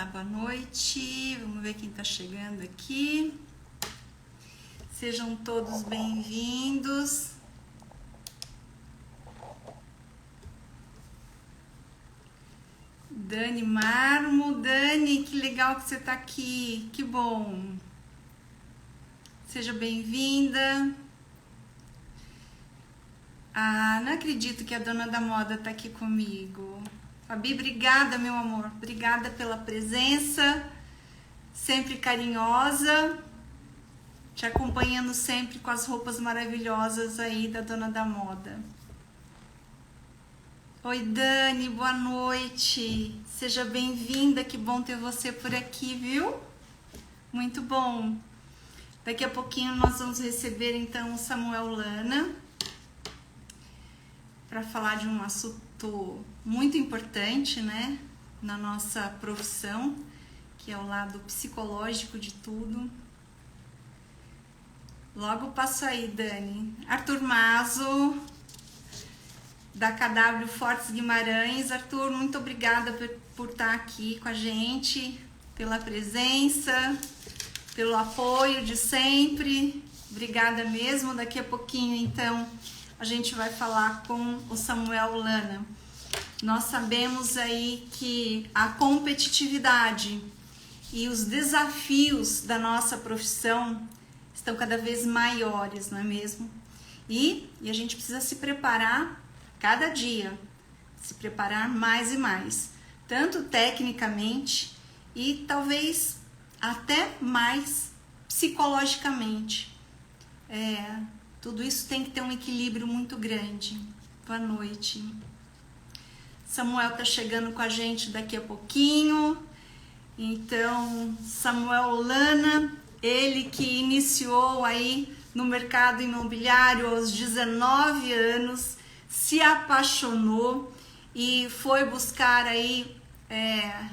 Olá, boa noite. Vamos ver quem está chegando aqui. Sejam todos bem-vindos. Dani Marmo, Dani, que legal que você está aqui, que bom. Seja bem-vinda. Ah, não acredito que a dona da moda está aqui comigo. Fabi, obrigada, meu amor. Obrigada pela presença, sempre carinhosa, te acompanhando sempre com as roupas maravilhosas aí da dona da moda. Oi, Dani, boa noite. Seja bem-vinda, que bom ter você por aqui, viu? Muito bom. Daqui a pouquinho nós vamos receber então o Samuel Lana para falar de um assunto muito importante, né, na nossa profissão, que é o lado psicológico de tudo. Logo passo aí, Dani. Arthur Mazo, da KW Fortes Guimarães. Arthur, muito obrigada por estar aqui com a gente, pela presença, pelo apoio de sempre. Obrigada mesmo. Daqui a pouquinho, então, a gente vai falar com o Samuel Lana. Nós sabemos aí que a competitividade e os desafios da nossa profissão estão cada vez maiores, não é mesmo? E a gente precisa se preparar cada dia, se preparar mais e mais, tanto tecnicamente e talvez até mais psicologicamente. Tudo isso tem que ter um equilíbrio muito grande. Boa noite. Samuel tá chegando com a gente daqui a pouquinho. Então, Samuel Lana, ele que iniciou aí no mercado imobiliário aos 19 anos, se apaixonou e foi buscar aí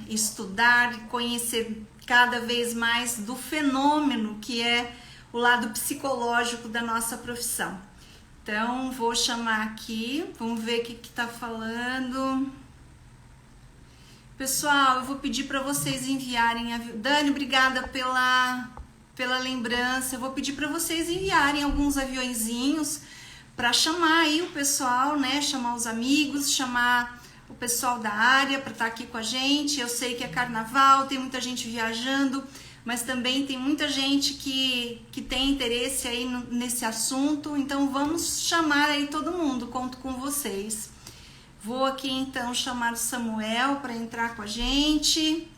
estudar e conhecer cada vez mais do fenômeno que é o lado psicológico da nossa profissão. Então, vou chamar aqui, vamos ver o que tá falando. Pessoal, eu vou pedir para vocês enviarem... Dani, obrigada pela lembrança. Eu vou pedir para vocês enviarem alguns aviõezinhos para chamar aí o pessoal, né? Chamar os amigos, chamar o pessoal da área para estar aqui com a gente. Eu sei que é carnaval, tem muita gente viajando, mas também tem muita gente que tem interesse aí nesse assunto. Então, vamos chamar aí todo mundo, conto com vocês. Vou aqui então chamar o Samuel para entrar com a gente.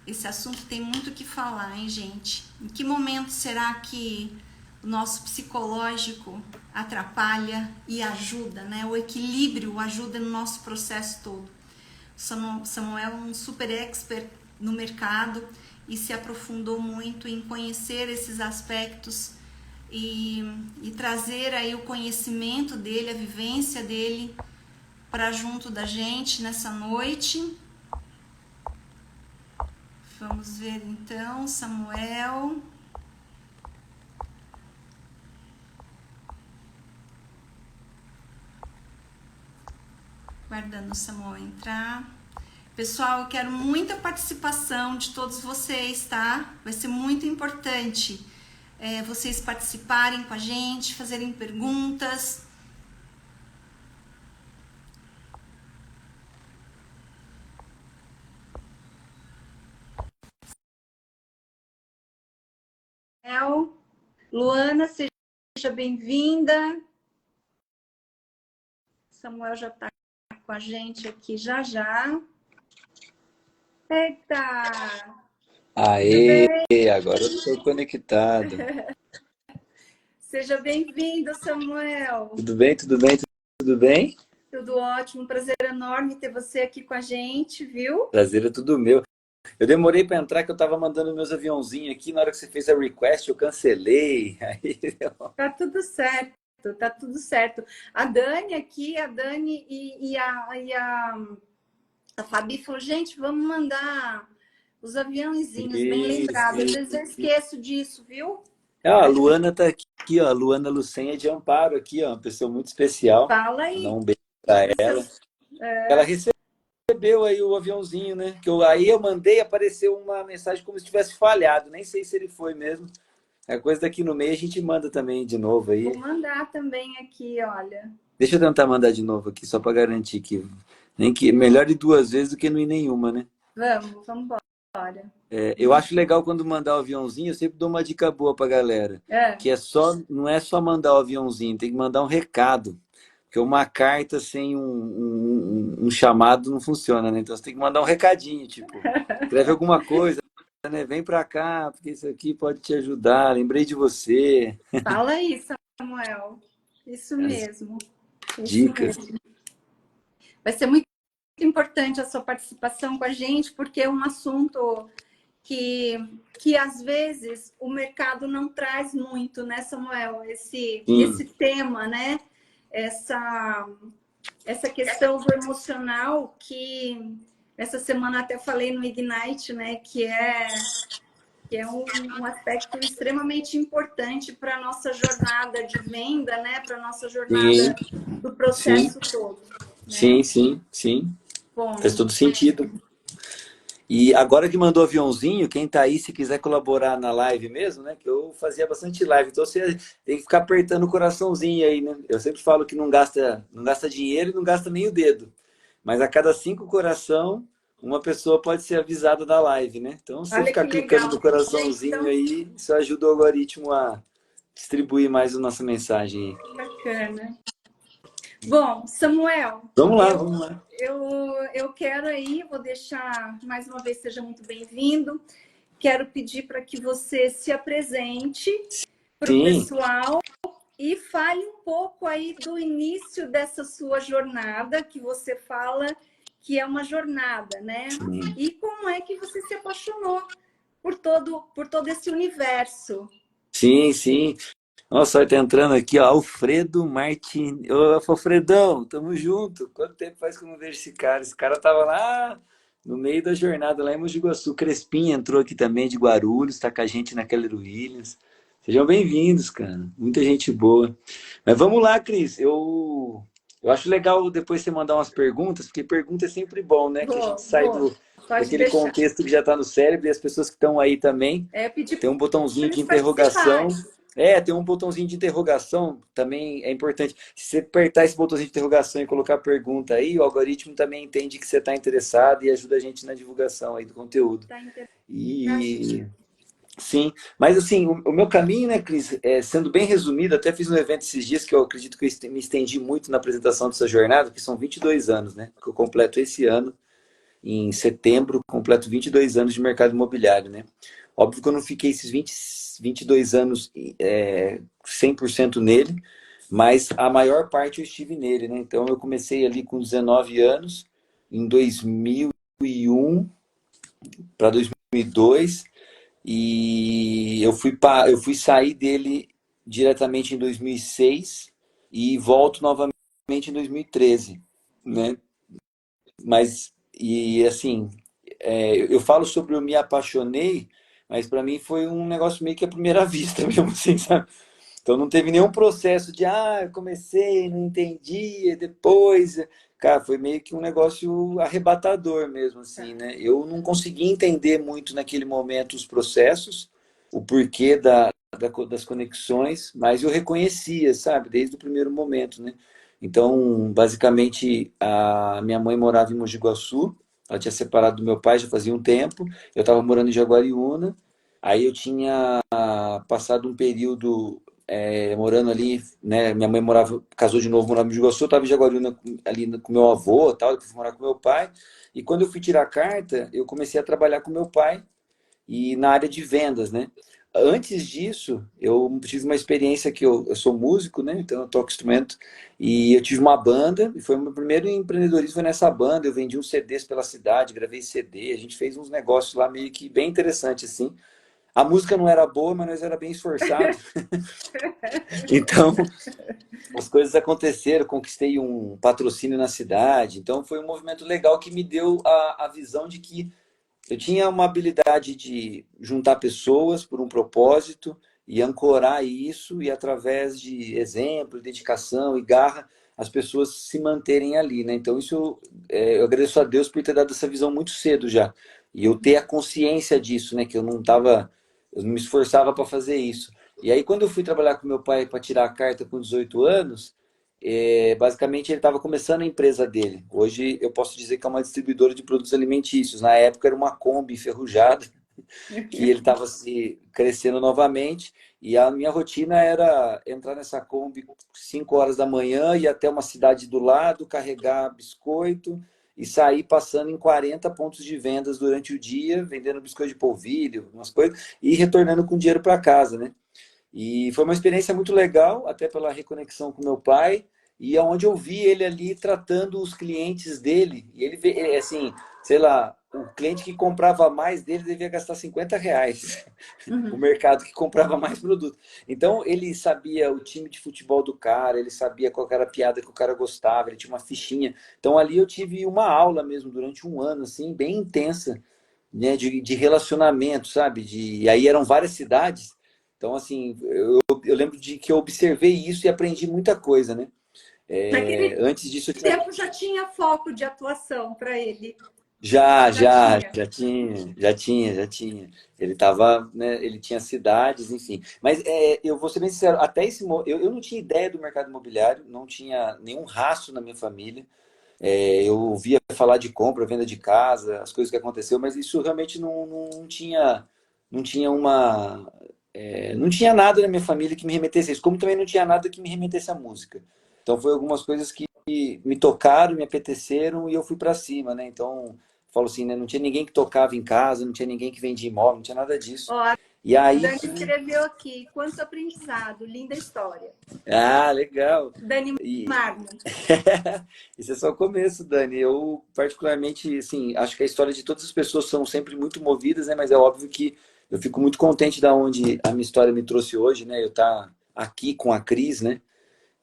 Esse assunto tem muito o que falar, hein, gente? Em que momento será que o nosso psicológico atrapalha e ajuda, né? O equilíbrio ajuda no nosso processo todo. Samuel é um super expert no mercado e se aprofundou muito em conhecer esses aspectos e trazer aí o conhecimento dele, a vivência dele para junto da gente nessa noite. Vamos ver então, Samuel. Guardando o Samuel entrar. Pessoal, eu quero muita participação de todos vocês, tá? Vai ser muito importante vocês participarem com a gente, fazerem perguntas. Luana, seja bem-vinda. Samuel já está com a gente aqui já. Eita! Aê, agora eu estou conectado. Seja bem-vindo, Samuel. Tudo bem, tudo bem, tudo bem? Tudo ótimo, prazer enorme ter você aqui com a gente, viu? Prazer é tudo meu. Eu demorei para entrar que eu estava mandando meus aviãozinhos aqui, na hora que você fez a request eu cancelei. Aí... Tá tudo certo, tá tudo certo. A Dani aqui, a Dani e a Fabi falou, gente, vamos mandar Os aviãozinhos, bem Isso, lembrado. Às vezes eu isso. esqueço disso, viu? Ah, a Luana tá aqui, ó. A Luana Lucenha de Amparo aqui, ó. Uma pessoa muito especial. Fala Vou dar aí um beijo pra dos ela. seus. Ela recebeu aí o aviãozinho, né? Aí eu mandei, apareceu uma mensagem como se tivesse falhado. Nem sei se ele foi mesmo. É coisa daqui no meio, a gente manda também de novo Vou aí. mandar também aqui, olha. Deixa eu tentar mandar de novo aqui, só para garantir que nem que melhor ir duas vezes do que não ir nenhuma, né? Vamos embora. Eu acho legal quando mandar o aviãozinho, eu sempre dou uma dica boa pra galera, É, que não é só mandar o aviãozinho, tem que mandar um recado. Porque uma carta sem um chamado não funciona, né? Então você tem que mandar um recadinho, tipo, escreve alguma coisa, né? Vem pra cá, porque isso aqui pode te ajudar, lembrei de você. fala aí, Samuel. Isso As mesmo. Isso dicas. mesmo. Vai ser muito importante a sua participação com a gente, porque é um assunto que, que às vezes o mercado não traz muito, né, Samuel? Esse Sim, tema, né? Essa, essa questão do emocional que essa semana até falei no Ignite, né? Que é um aspecto extremamente importante para a nossa jornada de venda, né? Para a nossa sim, jornada do sim, processo todo, né? sim, sim, sim. Faz Bom, todo sentido. E agora que mandou aviãozinho, quem tá aí, se quiser colaborar na live mesmo, né? Que eu fazia bastante live, então você tem que ficar apertando o coraçãozinho aí, né? Eu sempre falo que não gasta dinheiro e não gasta nem o dedo. Mas a cada 5 coração, uma pessoa pode ser avisada da live, né? Então, se você olha ficar que clicando no legal. coraçãozinho Então, aí, isso ajuda o algoritmo a distribuir mais a nossa mensagem aí. bacana. Bom, Samuel, Vamos lá, eu, vamos lá. eu quero aí, vou deixar mais uma vez, seja muito bem-vindo. Quero pedir para que você se apresente para o Sim, pessoal e fale um pouco aí do início dessa sua jornada, que você fala que é uma jornada, né? sim. E como é que você se apaixonou por todo esse universo? Sim, sim. Nossa, olha, tá entrando aqui, ó, Alfredo Martin. Ô, Alfredão, tamo junto. Quanto tempo faz que eu não vejo esse cara? Esse cara tava lá no meio da jornada, lá em Mogi Guaçu. Crespim entrou aqui também de Guarulhos, tá com a gente na Keller Williams. Sejam bem-vindos, cara. Muita gente boa. Mas vamos lá, Cris. Eu acho legal depois você mandar umas perguntas, porque pergunta é sempre bom, né? Que a gente sai Vou. Pode daquele deixar. contexto que já tá no cérebro e as pessoas que estão aí também. É pedir Tem um para botãozinho de eles interrogação. participarem. Tem um botãozinho de interrogação, também é importante. Se você apertar esse botãozinho de interrogação e colocar a pergunta aí, o algoritmo também entende que você está interessado e ajuda a gente na divulgação aí do conteúdo. Tá E sim, mas assim, o meu caminho, né, Cris, sendo bem resumido, até fiz um evento esses dias que eu acredito que eu me estendi muito na apresentação dessa jornada, que são 22 anos, né, que eu completo esse ano em setembro, completo 22 anos de mercado imobiliário, né? Óbvio que eu não fiquei esses 22 anos 100% nele, mas a maior parte eu estive nele, né? Então eu comecei ali com 19 anos, em 2001 para 2002, e eu fui sair dele diretamente em 2006 e volto novamente em 2013, né? Mas, e assim, eu falo sobre eu me apaixonei, mas para mim foi um negócio meio que à primeira vista mesmo, assim, sabe? Então não teve nenhum processo de, eu comecei, não entendi, e depois. Cara, foi meio que um negócio arrebatador mesmo, assim, Tá. né? Eu não consegui entender muito naquele momento os processos, o porquê das conexões, mas eu reconhecia, sabe, desde o primeiro momento, né? Então, basicamente, a minha mãe morava em Mogi Guaçu, ela tinha separado do meu pai já fazia um tempo, eu estava morando em Jaguariúna, aí eu tinha passado um período morando ali, né? Minha mãe morava, casou de novo, morava em Mogi Guaçu, eu estava em Jaguariúna ali com meu avô, tal, depois fui morar com meu pai, e quando eu fui tirar a carta, eu comecei a trabalhar com meu pai, e na área de vendas, né? Antes disso, eu tive uma experiência que eu sou músico, né? Então eu toco instrumento e eu tive uma banda e foi o meu primeiro empreendedorismo foi nessa banda. Eu vendi uns CDs pela cidade, gravei CD, a gente fez uns negócios lá meio que bem interessantes assim. A música não era boa, mas nós era bem esforçado. Então as coisas aconteceram, conquistei um patrocínio na cidade. Então foi um movimento legal que me deu a visão de que Eu tinha uma habilidade de juntar pessoas por um propósito e ancorar isso e através de exemplo, dedicação e garra, as pessoas se manterem ali, né? Então isso eu agradeço a Deus por ter dado essa visão muito cedo já. E eu ter a consciência disso, né? Que eu não tava, eu não me esforçava para fazer isso. E aí quando eu fui trabalhar com meu pai para tirar a carta com 18 anos, basicamente ele estava começando a empresa dele. Hoje eu posso dizer que é uma distribuidora de produtos alimentícios. Na época era uma Kombi enferrujada que ele estava se crescendo novamente e a minha rotina era entrar nessa Kombi 5 horas da manhã e até uma cidade do lado, carregar biscoito e sair passando em 40 pontos de vendas durante o dia, vendendo biscoito de polvilho, umas coisas, e retornando com dinheiro para casa, né? E foi uma experiência muito legal, até pela reconexão com meu pai, e aonde eu vi ele ali tratando os clientes dele. E ele, assim, sei lá, o cliente que comprava mais dele devia gastar R$ 50. O Uhum. mercado que comprava mais produto. Então, ele sabia o time de futebol do cara, ele sabia qual era a piada que o cara gostava, ele tinha uma fichinha. Então, ali eu tive uma aula mesmo, durante um ano, assim, bem intensa, né, de relacionamento, sabe? E aí eram várias cidades. Então, assim, eu lembro de que eu observei isso e aprendi muita coisa, né? Naquele Antes disso, eu tinha tempo já tinha foco de atuação para ele. já, Já já, tinha. já tinha. Ele tava, né, ele tinha cidades, enfim. Mas eu vou ser bem sincero, até eu não tinha ideia do mercado imobiliário, não tinha nenhum rastro na minha família. Eu ouvia falar de compra, venda de casa, as coisas que aconteceu, mas isso realmente não tinha não tinha nada na minha família que me remetesse a isso, como também não tinha nada que me remetesse à música. Então foi algumas coisas que me tocaram, me apeteceram e eu fui para cima, né? Então, falo assim, né? Não tinha ninguém que tocava em casa, não tinha ninguém que vendia imóvel, não tinha nada disso. Ó, a E aí Dani que... escreveu aqui, quanto aprendizado, linda história. Ah, legal. Dani E Marmo. esse é só o começo, Dani. Eu, particularmente, assim, acho que a história de todas as pessoas são sempre muito movidas, né? Mas é óbvio que eu fico muito contente da onde a minha história me trouxe hoje, né? Eu estar aqui com a Cris, né?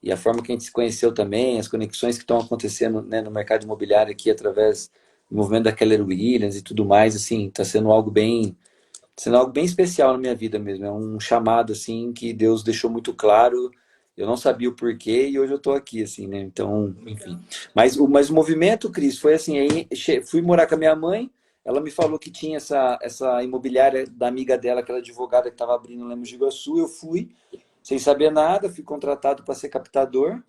E a forma que a gente se conheceu também, as conexões que estão acontecendo, né, no mercado imobiliário aqui através do movimento da Keller Williams e tudo mais, assim, está sendo algo bem especial na minha vida mesmo. É um chamado assim que Deus deixou muito claro. Eu não sabia o porquê e hoje eu estou aqui, assim, né? Então, enfim. Legal. Mas o movimento, Cris, foi assim, aí fui morar com a minha mãe, ela me falou que tinha essa imobiliária da amiga dela, aquela advogada que estava abrindo em Lemos de Iguaçu, eu fui, sem saber nada, fui contratado para ser captador,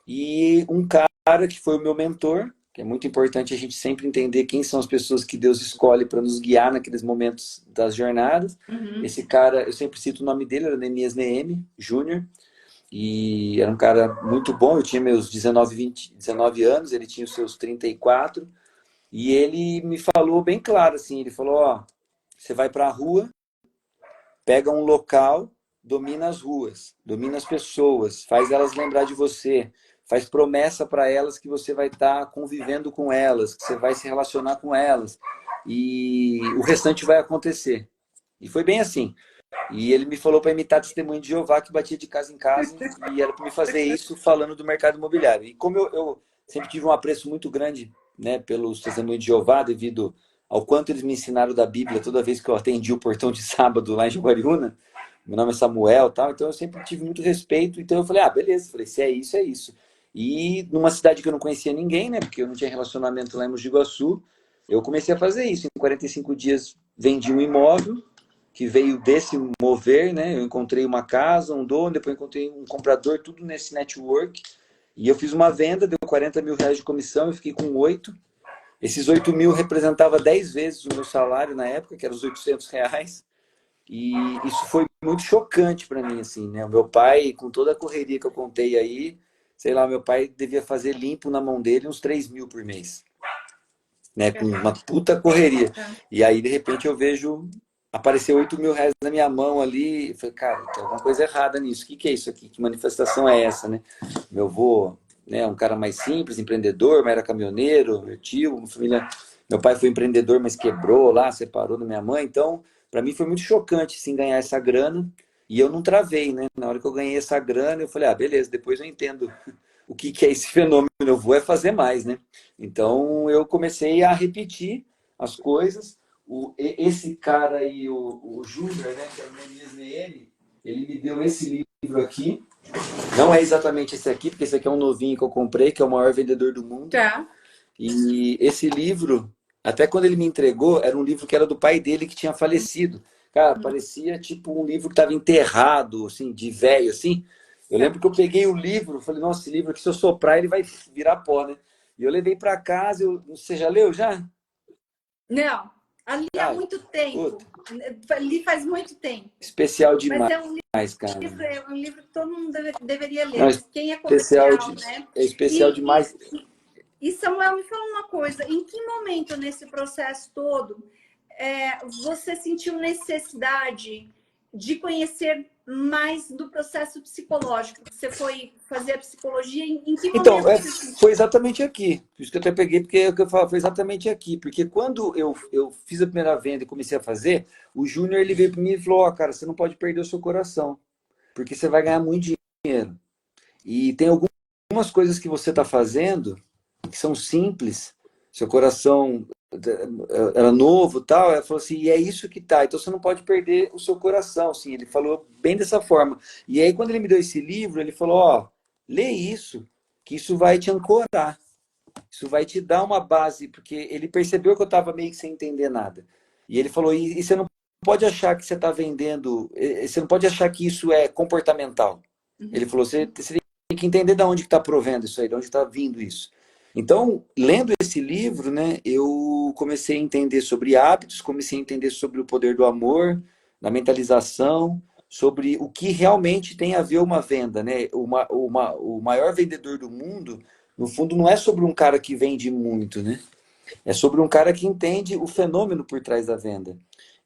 e um cara que foi o meu mentor, que é muito importante a gente sempre entender quem são as pessoas que Deus escolhe para nos guiar naqueles momentos das jornadas. Uhum. Esse cara, eu sempre cito o nome dele, era Neemias Neeme Júnior, e era um cara muito bom. Eu tinha meus 19 anos, ele tinha os seus 34, e ele me falou bem claro assim, ele falou, ó, você vai para a rua, pega um local, domina as ruas, domina as pessoas, faz elas lembrar de você, faz promessa para elas que você vai estar convivendo com elas, que você vai se relacionar com elas e o restante vai acontecer. E foi bem assim. E ele me falou para imitar testemunho de Jeová que batia de casa em casa e era para me fazer isso falando do mercado imobiliário. E como eu sempre tive um apreço muito grande, né, pelos testemunhos de Jeová devido ao quanto eles me ensinaram da Bíblia toda vez que eu atendi o portão de sábado lá em Jaguariúna. Meu nome é Samuel, tal, então eu sempre tive muito respeito. Então eu falei, ah, beleza. Falei, se é isso, é isso. E numa cidade que eu não conhecia ninguém, né, porque eu não tinha relacionamento lá em Mogi de Iguaçu, eu comecei a fazer isso. Em 45 dias vendi um imóvel que veio desse mover, né? Eu encontrei uma casa, um dono, depois encontrei um comprador, tudo nesse network. E eu fiz uma venda, deu R$ 40.000 de comissão, eu fiquei com 8. Esses 8.000 representava 10 vezes o meu salário na época, que era os R$ 800. E isso foi muito chocante para mim, assim, né? O meu pai, com toda a correria que eu contei aí, sei lá, meu pai devia fazer limpo na mão dele uns 3.000 por mês, né? Com uma puta correria. E aí, de repente, eu vejo aparecer R$ 8.000 na minha mão ali. Eu falei, cara, tem alguma coisa errada nisso. O que é isso aqui? Que manifestação é essa, né? Meu avô, né, um cara mais simples, empreendedor, mas era caminhoneiro, meu tio, uma família. Meu pai foi empreendedor, mas quebrou lá, separou da minha mãe. Então, para mim foi muito chocante, sim, ganhar essa grana. E eu não travei, né? Na hora que eu ganhei essa grana, eu falei, ah, beleza, depois eu entendo o que é esse fenômeno. Eu vou fazer mais, né? Então eu comecei a repetir as coisas. esse cara aí, o Júnior, né, que é o Meniz NN, ele me deu esse livro aqui. Não é exatamente esse aqui, porque esse aqui é um novinho que eu comprei, que é o maior vendedor do mundo. Tá. E esse livro, até quando ele me entregou, era um livro que era do pai dele que tinha falecido. Cara, parecia tipo um livro que estava enterrado, assim, de velho, assim. Eu Tá. lembro que eu peguei o livro, falei, nossa, esse livro aqui, se eu soprar, ele vai virar pó, né? E eu levei para casa, você já leu já? Não, ali há Cara, muito tempo. puta, Ali faz muito tempo. especial Mas demais, é cara. um livro que todo mundo deveria Não, ler. Quem é comercial, né? é especial E, demais. e Samuel, me fala uma coisa: em que momento nesse processo todo você sentiu necessidade de conhecer mais do processo psicológico? Você foi fazer a psicologia em que Então, momento você sentiu? foi exatamente aqui. Por isso que eu até peguei, porque é o que eu falo, foi exatamente aqui. Porque quando eu fiz a primeira venda e comecei a fazer, o Júnior ele veio para mim e falou: Ó, cara, você não pode perder o seu coração, porque você vai ganhar muito dinheiro. E tem algumas coisas que você está fazendo que são simples, seu coração era novo, tal. Ela falou assim, e é isso que tá. Então você não pode perder o seu coração, assim. Ele falou bem dessa forma. E aí quando ele me deu esse livro, ele falou, ó, lê isso, que isso vai te ancorar, isso vai te dar uma base, porque ele percebeu que eu estava meio que sem entender nada. E ele falou, e você não pode achar que você está vendendo, você não pode achar que isso é comportamental. Ele Uhum. falou, você tem que entender de onde está provendo isso aí, de onde está vindo isso. Então, lendo esse livro, né, eu comecei a entender sobre hábitos, comecei a entender sobre o poder do amor, da mentalização, sobre o que realmente tem a ver uma venda, né? O maior vendedor do mundo, no fundo, não é sobre um cara que vende muito, né? É sobre um cara que entende o fenômeno por trás da venda.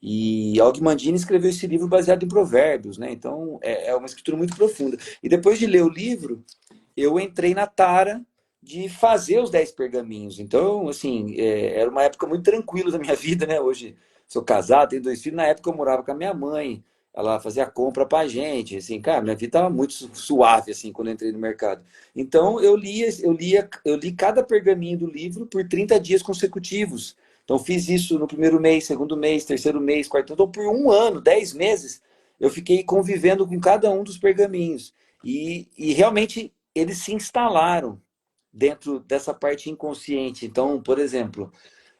E Og Mandini escreveu esse livro baseado em provérbios, né? Então é uma escritura muito profunda. E depois de ler o livro, eu entrei na tara de fazer os 10 pergaminhos. Então, assim, era uma época muito tranquila da minha vida, né? Hoje sou casado, tenho 2 filhos. Na época eu morava com a minha mãe, ela fazia compra pra gente, assim, cara, minha vida estava muito suave, assim, quando eu entrei no mercado. Então, eu li cada pergaminho do livro por 30 dias consecutivos. Então, fiz isso no primeiro mês, segundo mês, terceiro mês, quarto. Então, por um ano, 10 meses, eu fiquei convivendo com cada um dos pergaminhos. E realmente eles se instalaram dentro dessa parte inconsciente. Então, por exemplo,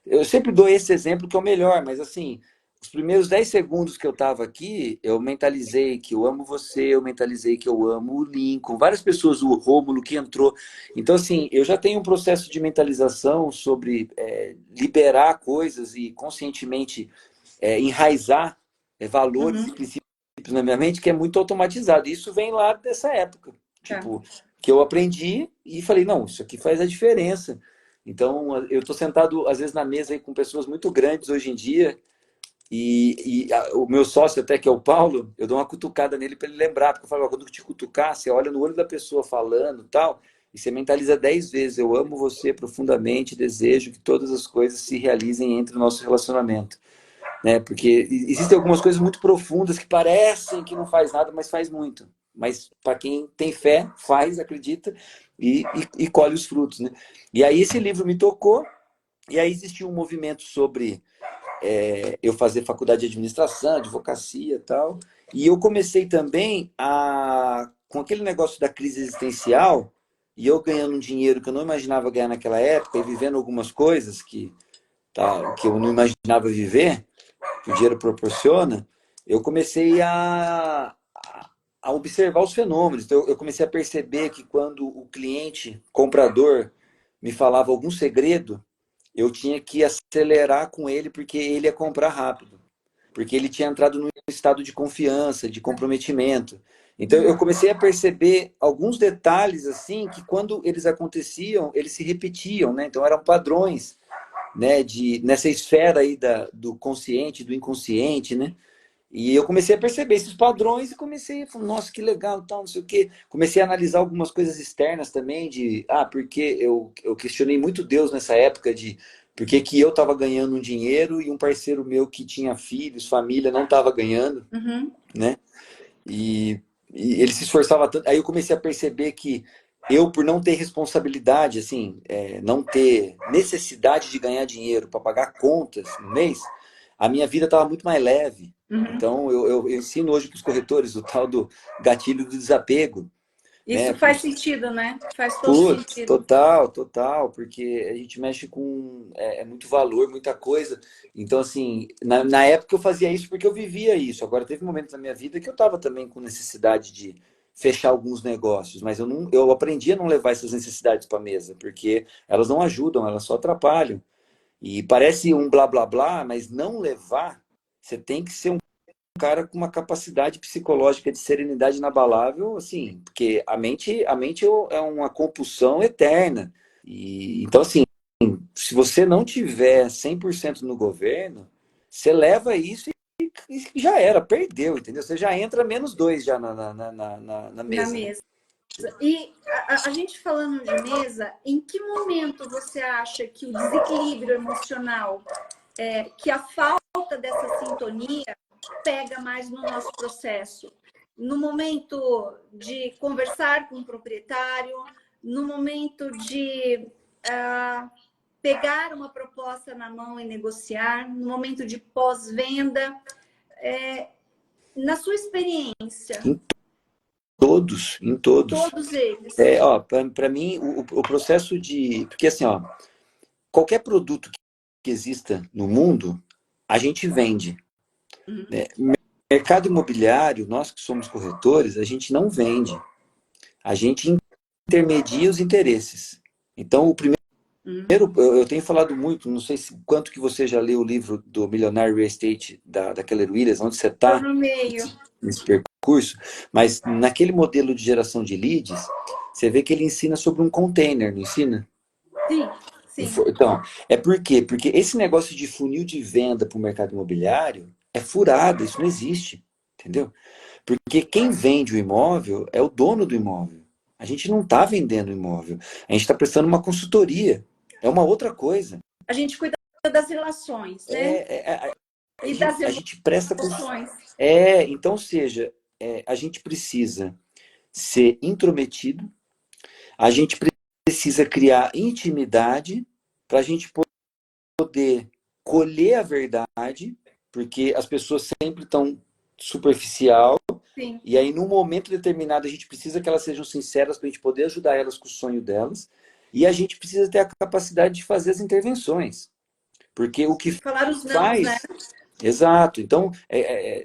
eu sempre dou esse exemplo que é o melhor, mas assim, os primeiros 10 segundos que eu estava aqui, eu mentalizei que eu amo você, eu mentalizei que eu amo o Lincoln, várias pessoas, o Rômulo que entrou. Então, assim, eu já tenho um processo de mentalização sobre liberar coisas e conscientemente enraizar valores e Uhum. princípios na minha mente que é muito automatizado. Isso vem lá dessa época, Tá. tipo, que eu aprendi e falei, não, isso aqui faz a diferença. Então, eu estou sentado, às vezes, na mesa aí, com pessoas muito grandes hoje em dia, o meu sócio, até que é o Paulo, eu dou uma cutucada nele para ele lembrar, porque eu falo, quando te cutucar, você olha no olho da pessoa falando tal, e você mentaliza 10 vezes, eu amo você profundamente, desejo que todas as coisas se realizem entre o nosso relacionamento. Né? Porque existem algumas coisas muito profundas que parecem que não faz nada, mas faz muito. Mas para quem tem fé, faz, acredita e colhe os frutos. Né? E aí esse livro me tocou, e aí existiu um movimento sobre eu fazer faculdade de administração, advocacia e tal. E eu comecei também com aquele negócio da crise existencial, e eu ganhando um dinheiro que eu não imaginava ganhar naquela época, e vivendo algumas coisas que eu não imaginava viver, que o dinheiro proporciona, eu comecei a observar os fenômenos. Então, eu comecei a perceber que quando o cliente, comprador, me falava algum segredo, eu tinha que acelerar com ele porque ele ia comprar rápido. Porque ele tinha entrado num estado de confiança, de comprometimento. Então eu comecei a perceber alguns detalhes assim que quando eles aconteciam, eles se repetiam, né? Então eram padrões, né, nessa esfera aí do consciente, do inconsciente, né? E eu comecei a perceber esses padrões e comecei a falar, nossa, que legal, tal, não sei o quê. Comecei a analisar algumas coisas externas também, porque eu questionei muito Deus nessa época de por que que eu estava ganhando um dinheiro e um parceiro meu que tinha filhos, família, não estava ganhando, Uhum. né? E, e ele se esforçava tanto. Aí eu comecei a perceber que eu, por não ter responsabilidade, assim, não ter necessidade de ganhar dinheiro para pagar contas no mês, a minha vida estava muito mais leve. Uhum. Então, eu ensino hoje para os corretores o tal do gatilho do desapego. Isso Né? faz sentido, né? Faz todo Putz, sentido. total, porque a gente mexe com muito valor, muita coisa. Então, assim, na época eu fazia isso porque eu vivia isso. Agora, teve momentos na minha vida que eu estava também com necessidade de fechar alguns negócios, mas eu aprendi a não levar essas necessidades para a mesa, porque elas não ajudam, elas só atrapalham. E parece um blá blá blá, mas não levar, você tem que ser um cara com uma capacidade psicológica de serenidade inabalável, assim, porque a mente é uma compulsão eterna. E então, assim, se você não tiver 100% no governo, você leva isso e já era, perdeu, entendeu? Você já entra -2 já na Na mesa, né? mesa. E a gente falando de mesa, em que momento você acha que o desequilíbrio emocional, que a falta dessa sintonia pega mais no nosso processo? No momento de conversar com o proprietário, no momento de pegar uma proposta na mão e negociar, no momento de pós-venda, na sua experiência, Em todos. todos eles. Ó, para mim, o processo de. Porque assim, ó, qualquer produto que exista no mundo, a gente vende. Né? Mercado imobiliário, nós que somos corretores, a gente não vende. A gente intermedia os interesses. Então, o primeiro, eu tenho falado muito, não sei quanto que você já leu o livro do Millionaire Real Estate da Keller Williams, onde você Estou está no meio. nesse percurso, mas naquele modelo de geração de leads, você vê que ele ensina sobre um container, não ensina? Sim, sim. Então, é por quê? Porque esse negócio de funil de venda para o mercado imobiliário é furado, isso não existe, entendeu? Porque quem vende o imóvel é o dono do imóvel. A gente não está vendendo o imóvel, a gente está prestando uma consultoria, é uma outra coisa. A gente cuida das relações, né? E das A gente presta. emoções. Então, seja, a gente precisa ser intrometido, a gente precisa criar intimidade para a gente poder colher a verdade, porque as pessoas sempre estão superficial. Sim. E aí, num momento determinado, a gente precisa que elas sejam sinceras para a gente poder ajudar elas com o sonho delas. E a gente precisa ter a capacidade de fazer as intervenções. Porque o que Falar os nãos, né? faz. Exato. Então,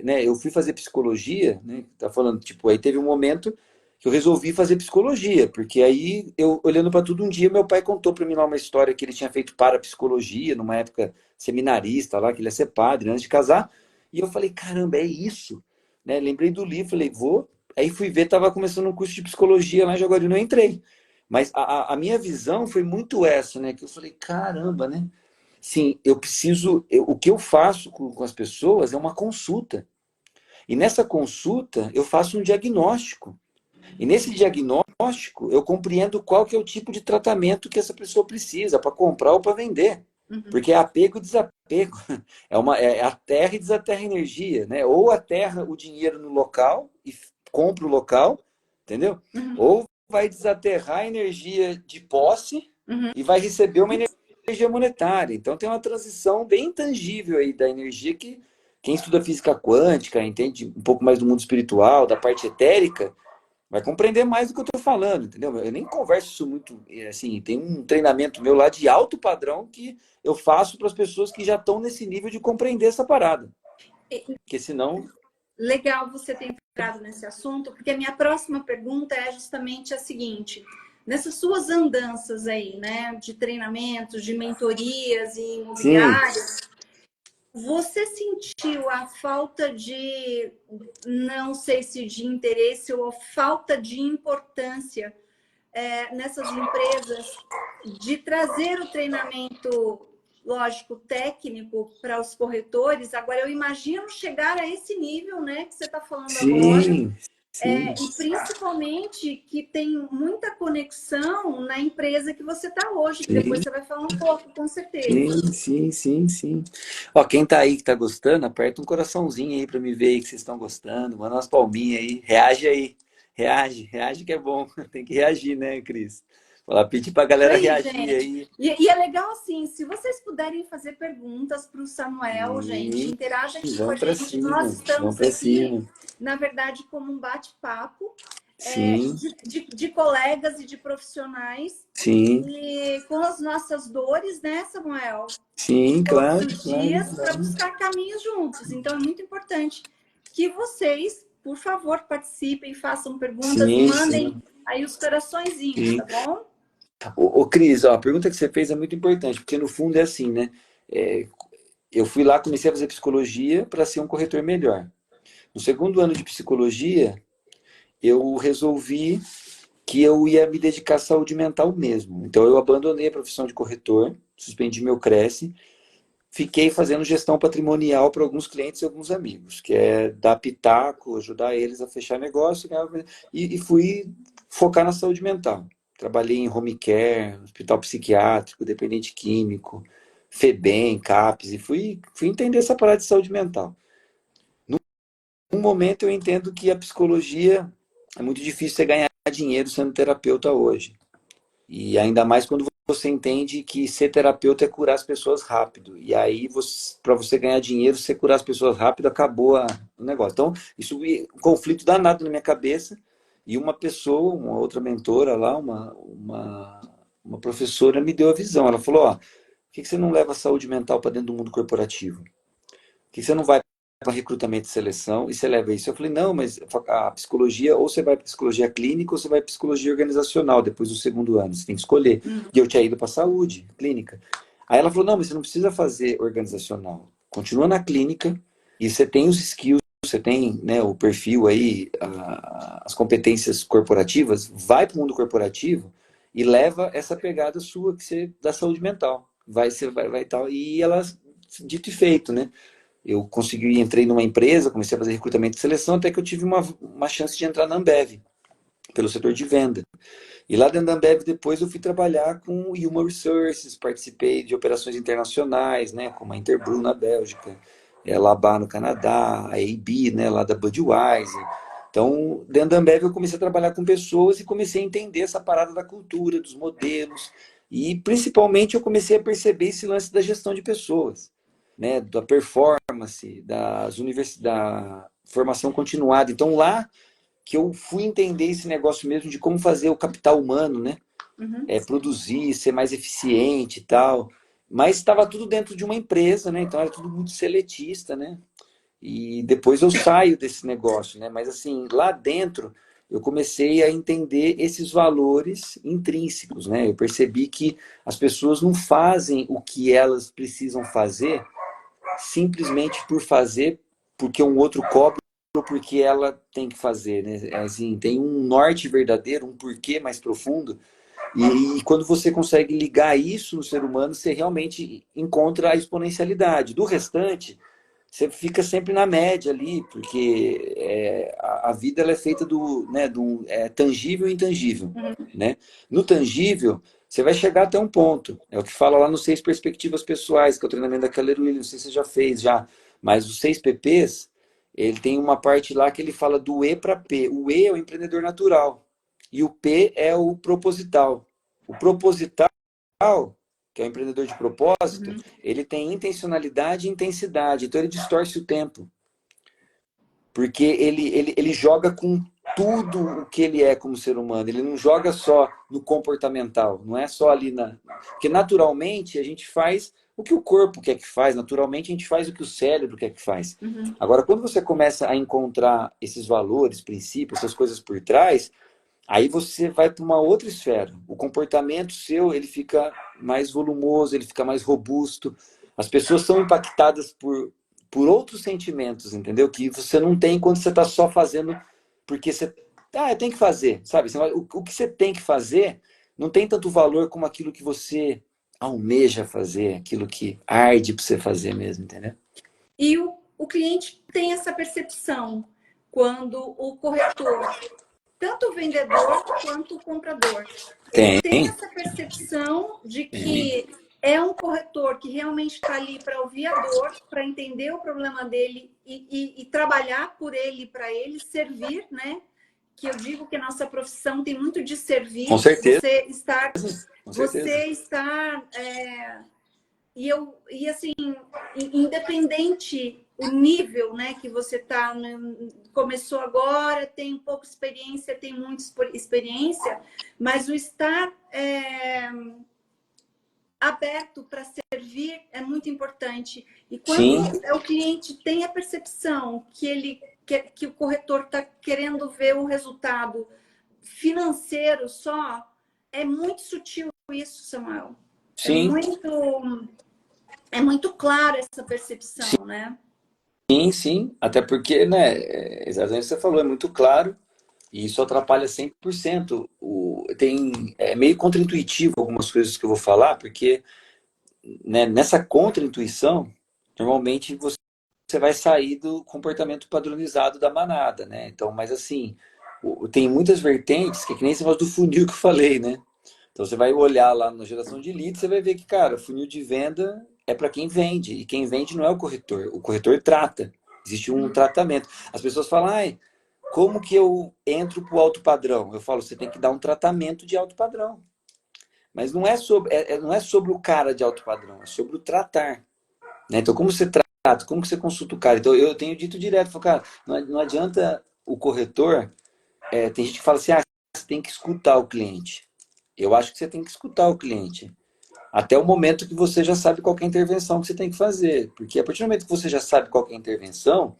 né, eu fui fazer psicologia, né? Tá falando, tipo, aí teve um momento que eu resolvi fazer psicologia, porque aí eu olhando para tudo um dia, meu pai contou para mim lá uma história que ele tinha feito para psicologia, numa época seminarista lá, que ele ia ser padre antes de casar, e eu falei, caramba, é isso, né? Lembrei do livro, falei, vou. Aí fui ver, tava começando um curso de psicologia lá em Jaguariúna, eu entrei. Mas a minha visão foi muito essa, né? Que eu falei, caramba, né? Sim, eu preciso. O que eu faço com as pessoas é uma consulta. E nessa consulta eu faço um diagnóstico. E nesse diagnóstico eu compreendo qual que é o tipo de tratamento que essa pessoa precisa para comprar ou para vender. Porque é apego e desapego. É a terra e desaterra energia, né? Ou aterra o dinheiro no local e compra o local, entendeu? Ou vai desaterrar a energia de posse e vai receber uma energia monetária. Então tem uma transição bem tangível aí da energia que quem estuda física quântica, entende um pouco mais do mundo espiritual, da parte etérica, vai compreender mais do que eu estou falando, entendeu? Eu nem converso isso muito, assim, tem um treinamento meu lá de alto padrão que eu faço para as pessoas que já estão nesse nível de compreender essa parada. Porque senão... Legal você ter entrado nesse assunto, porque a minha próxima pergunta é justamente a seguinte: nessas suas andanças aí, né, de treinamentos, de mentorias e imobiliárias, você sentiu a falta de, não sei se de interesse ou a falta de importância nessas empresas de trazer o treinamento, lógico, técnico para os corretores? Agora, eu imagino chegar a esse nível, né, que você está falando agora. Sim. E principalmente que tem muita conexão na empresa que você está hoje, que depois você vai falar um pouco, com certeza. Sim. Ó, quem tá aí que tá gostando, aperta um coraçãozinho aí pra me ver aí que vocês estão gostando. Manda umas palminhas aí. Reage aí. Reage que é bom. Tem que reagir, né, Cris? Vou lá pedir para a galera Aí, reagir gente. aí. E é legal assim, se vocês puderem fazer perguntas para o Samuel, gente, E interaja aqui com a vamos para gente. Nós cima, vamos estamos para aqui, cima. na verdade, como um bate-papo Sim, de colegas e de profissionais sim, e com as nossas dores, né, Samuel? sim, Todos claro, os claro, dias para claro. buscar caminhos juntos. Então, é muito importante que vocês, por favor, participem, façam perguntas, Sim, mandem sim, aí os coraçõezinhos, tá sim. bom? Cris, ó, a pergunta que você fez é muito importante, porque no fundo é assim, né? É, eu fui lá, comecei a fazer psicologia para ser um corretor melhor. No segundo ano de psicologia, eu resolvi que eu ia me dedicar à saúde mental mesmo. Então eu abandonei a profissão de corretor, suspendi meu Cresce, fiquei fazendo gestão patrimonial para alguns clientes e alguns amigos, que é dar pitaco, ajudar eles a fechar negócio, e fui focar na saúde mental. Trabalhei em home care, hospital psiquiátrico, dependente químico, FEBEM, CAPS, e fui entender essa parada de saúde mental. Num momento eu entendo que a psicologia é muito difícil você ganhar dinheiro sendo terapeuta hoje. E ainda mais quando você entende que ser terapeuta é curar as pessoas rápido. E aí, para você ganhar dinheiro, você curar as pessoas rápido, acabou o negócio. Então, isso um conflito danado na minha cabeça. E uma pessoa, uma outra mentora lá, uma professora, me deu a visão. Ela falou: ó, por que você não leva a saúde mental para dentro do mundo corporativo? Por que você não vai para recrutamento e seleção e você leva isso? Eu falei, não, mas a psicologia, ou você vai para psicologia clínica ou você vai para psicologia organizacional depois do segundo ano, você tem que escolher. E eu tinha ido para saúde clínica. Aí ela falou, não, mas você não precisa fazer organizacional. Continua na clínica e você tem os skills, você tem, né, o perfil aí, as competências corporativas, vai para o mundo corporativo e leva essa pegada sua que você da saúde mental. Você vai tal. E ela, dito e feito, né? Eu consegui, entrei numa empresa, comecei a fazer recrutamento e seleção, até que eu tive uma chance de entrar na Ambev, pelo setor de venda. E lá dentro da Ambev, depois eu fui trabalhar com Human Resources, participei de operações internacionais, né, como a Interbrew na Bélgica, a Labar no Canadá, a AB, né, lá da Budweiser. Então, dentro da Ambev eu comecei a trabalhar com pessoas e comecei a entender essa parada da cultura, dos modelos, e principalmente eu comecei a perceber esse lance da gestão de pessoas, né, da performance, da formação continuada. Então, lá que eu fui entender esse negócio mesmo de como fazer o capital humano, né? Uhum. Produzir, ser mais eficiente e tal. Mas estava tudo dentro de uma empresa, né? Então era tudo muito seletista, né? E depois eu saio desse negócio, né? Mas assim, lá dentro eu comecei a entender esses valores intrínsecos, né? Eu percebi que as pessoas não fazem o que elas precisam fazer simplesmente por fazer, porque um outro cobra ou porque ela tem que fazer, né? Assim, tem um norte verdadeiro, um porquê mais profundo. E quando você consegue ligar isso no ser humano, você realmente encontra a exponencialidade. Do restante, você fica sempre na média ali, porque a vida ela é feita do tangível e intangível. Né? No tangível, você vai chegar até um ponto. É o que fala lá nos 6 perspectivas pessoais, que é o treinamento da Keller Williams, não sei se você já fez já, mas os 6 PPs, ele tem uma parte lá que ele fala do E para P. O E é o empreendedor natural e o P é o proposital. O proposital, que é o empreendedor de propósito, ele tem intencionalidade e intensidade, então ele distorce o tempo. Porque ele joga com tudo o que ele é como ser humano. Ele não joga só no comportamental, não é só ali na. Porque naturalmente a gente faz o que o corpo quer que faz, naturalmente a gente faz o que o cérebro quer que faz. Agora, quando você começa a encontrar esses valores, princípios, essas coisas por trás, aí você vai para uma outra esfera. O comportamento seu, ele fica mais volumoso, ele fica mais robusto. As pessoas são impactadas por outros sentimentos, entendeu? Que você não tem quando você está só fazendo porque você... Ah, eu tenho que fazer, sabe? O que você tem que fazer não tem tanto valor como aquilo que você almeja fazer, aquilo que arde para você fazer mesmo, entendeu? E o cliente tem essa percepção quando o corretor, tanto o vendedor quanto o comprador, ele Tem, tem essa percepção de tem. que é um corretor que realmente está ali para ouvir a dor, para entender o problema dele e trabalhar por ele, para ele servir, né? que eu digo que a nossa profissão tem muito de servir. Com certeza. Você estar e assim, independente o nível, né, que você está, começou agora, tem pouca experiência, tem muita experiência, mas o estar aberto para servir é muito importante. E quando o cliente tem a percepção que o corretor está querendo ver o resultado financeiro só, é muito sutil isso, Samuel. Sim. É muito clara essa percepção, né? Sim. Até porque, né, exatamente o que você falou, é muito claro e isso atrapalha 100%. É meio contraintuitivo algumas coisas que eu vou falar, porque, né, nessa contraintuição, normalmente você vai sair do comportamento padronizado da manada, né? Então, mas assim, tem muitas vertentes, que nem esse negócio do funil que eu falei, né? Então você vai olhar lá na geração de leads, você vai ver que, cara, o funil de venda é para quem vende. E quem vende não é o corretor. O corretor trata. Existe um tratamento. As pessoas falam, ai, como que eu entro para o alto padrão? Eu falo, você tem que dar um tratamento de alto padrão. Mas não é sobre o cara de alto padrão, é sobre o tratar. Né? Então, como você trata, como que você consulta o cara? Então, eu tenho dito direto, falo, cara, não adianta o corretor. Tem gente que fala assim, você tem que escutar o cliente. Eu acho que você tem que escutar o cliente. Até o momento que você já sabe qual é a intervenção que você tem que fazer. Porque a partir do momento que você já sabe qual é a intervenção,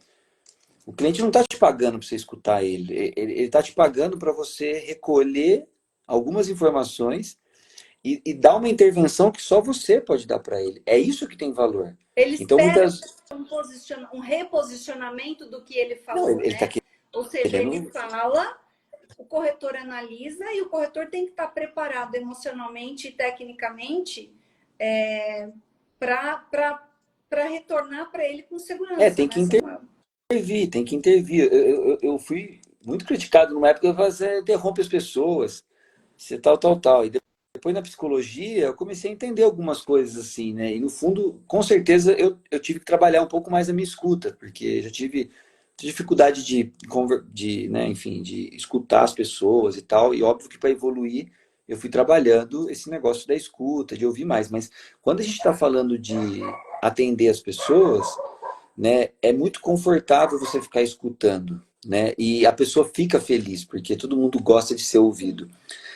o cliente não está te pagando para você escutar ele. Ele está te pagando para você recolher algumas informações e dar uma intervenção que só você pode dar para ele. É isso que tem valor. Ele então, espera um reposicionamento do que ele falou, não, ele né? Tá Ou seja, ele fala, o corretor analisa e o corretor tem que estar preparado emocionalmente e tecnicamente para retornar para ele com segurança. Tem que intervir, tem que intervir. Eu fui muito criticado numa época, você interrompe as pessoas, você tal. E depois na psicologia eu comecei a entender algumas coisas assim, né? E no fundo, com certeza, eu tive que trabalhar um pouco mais a minha escuta, porque já tive dificuldade né, enfim, de escutar as pessoas e tal. E óbvio que para evoluir, eu fui trabalhando esse negócio da escuta, de ouvir mais. Mas quando a gente está falando de atender as pessoas, né, é muito confortável você ficar escutando, né? E a pessoa fica feliz, porque todo mundo gosta de ser ouvido.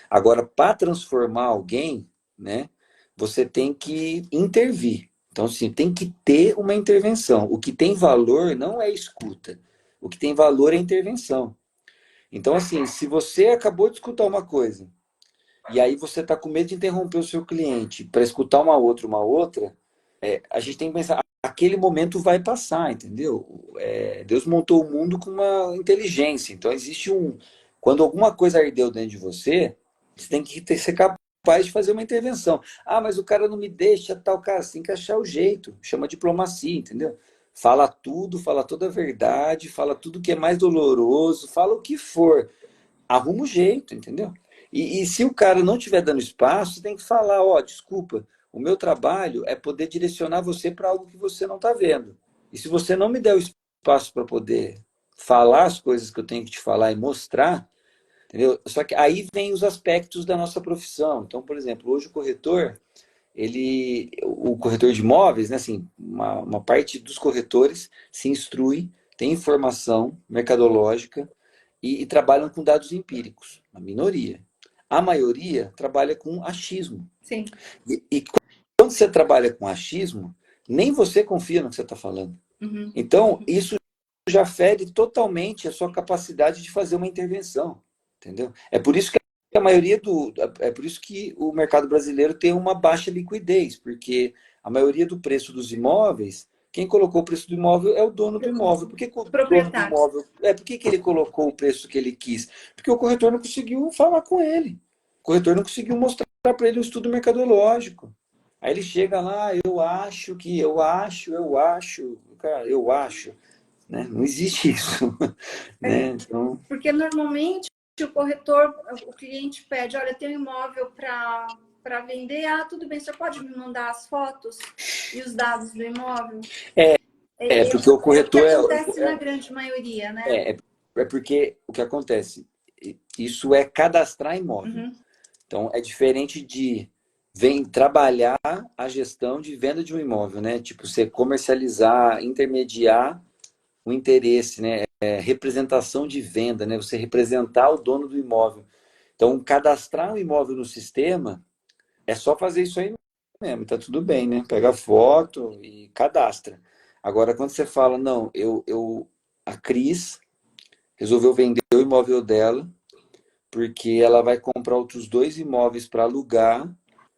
Agora, para transformar alguém, né, você tem que intervir. Então, assim, tem que ter uma intervenção. O que tem valor não é escuta. O que tem valor é intervenção. Então, assim, se você acabou de escutar uma coisa, e aí você está com medo de interromper o seu cliente para escutar uma outra, a gente tem que pensar, aquele momento vai passar, entendeu? Deus montou o mundo com uma inteligência. Então, existe quando alguma coisa ardeu dentro de você, você tem que ser capaz de fazer uma intervenção. Mas o cara não me deixa, tal, cara, você tem que achar o jeito. Chama diplomacia, entendeu? Fala tudo, fala toda a verdade, fala tudo que é mais doloroso, fala o que for. Arruma o jeito, entendeu? E se o cara não estiver dando espaço, você tem que falar, desculpa, o meu trabalho é poder direcionar você para algo que você não está vendo. E se você não me der o espaço para poder falar as coisas que eu tenho que te falar e mostrar, entendeu? Só que aí vem os aspectos da nossa profissão. Então, por exemplo, hoje o corretor, o corretor de imóveis, né, assim, uma parte dos corretores se instrui, tem informação mercadológica e trabalham com dados empíricos, a minoria. A maioria trabalha com achismo. Sim. E quando você trabalha com achismo, nem você confia no que você está falando. Uhum. Então, isso já fere totalmente a sua capacidade de fazer uma intervenção. Entendeu? É por isso que é por isso que o mercado brasileiro tem uma baixa liquidez, porque a maioria do preço dos imóveis, quem colocou o preço do imóvel é o dono do imóvel. Por que o dono do imóvel? Por que ele colocou o preço que ele quis? Porque o corretor não conseguiu falar com ele. O corretor não conseguiu mostrar para ele um estudo mercadológico. Aí ele chega lá, eu acho. Cara, eu acho. Né? Não existe isso. Né? Então... Porque normalmente o corretor, o cliente pede, olha, tem um imóvel para vender, tudo bem, você pode me mandar as fotos e os dados do imóvel? Porque o corretor é o que acontece na grande maioria, né? É porque o que acontece, Isso é cadastrar imóvel. Uhum. Então, é diferente de vem trabalhar a gestão de venda de um imóvel, né? Tipo, você comercializar, intermediar o interesse, né? Representação de venda, né? Você representar o dono do imóvel. Então, cadastrar um imóvel no sistema é só fazer isso aí mesmo, tá tudo bem, né? Pega a foto e cadastra. Agora, quando você fala, não, a Cris resolveu vender o imóvel dela, porque ela vai comprar outros 2 imóveis para alugar,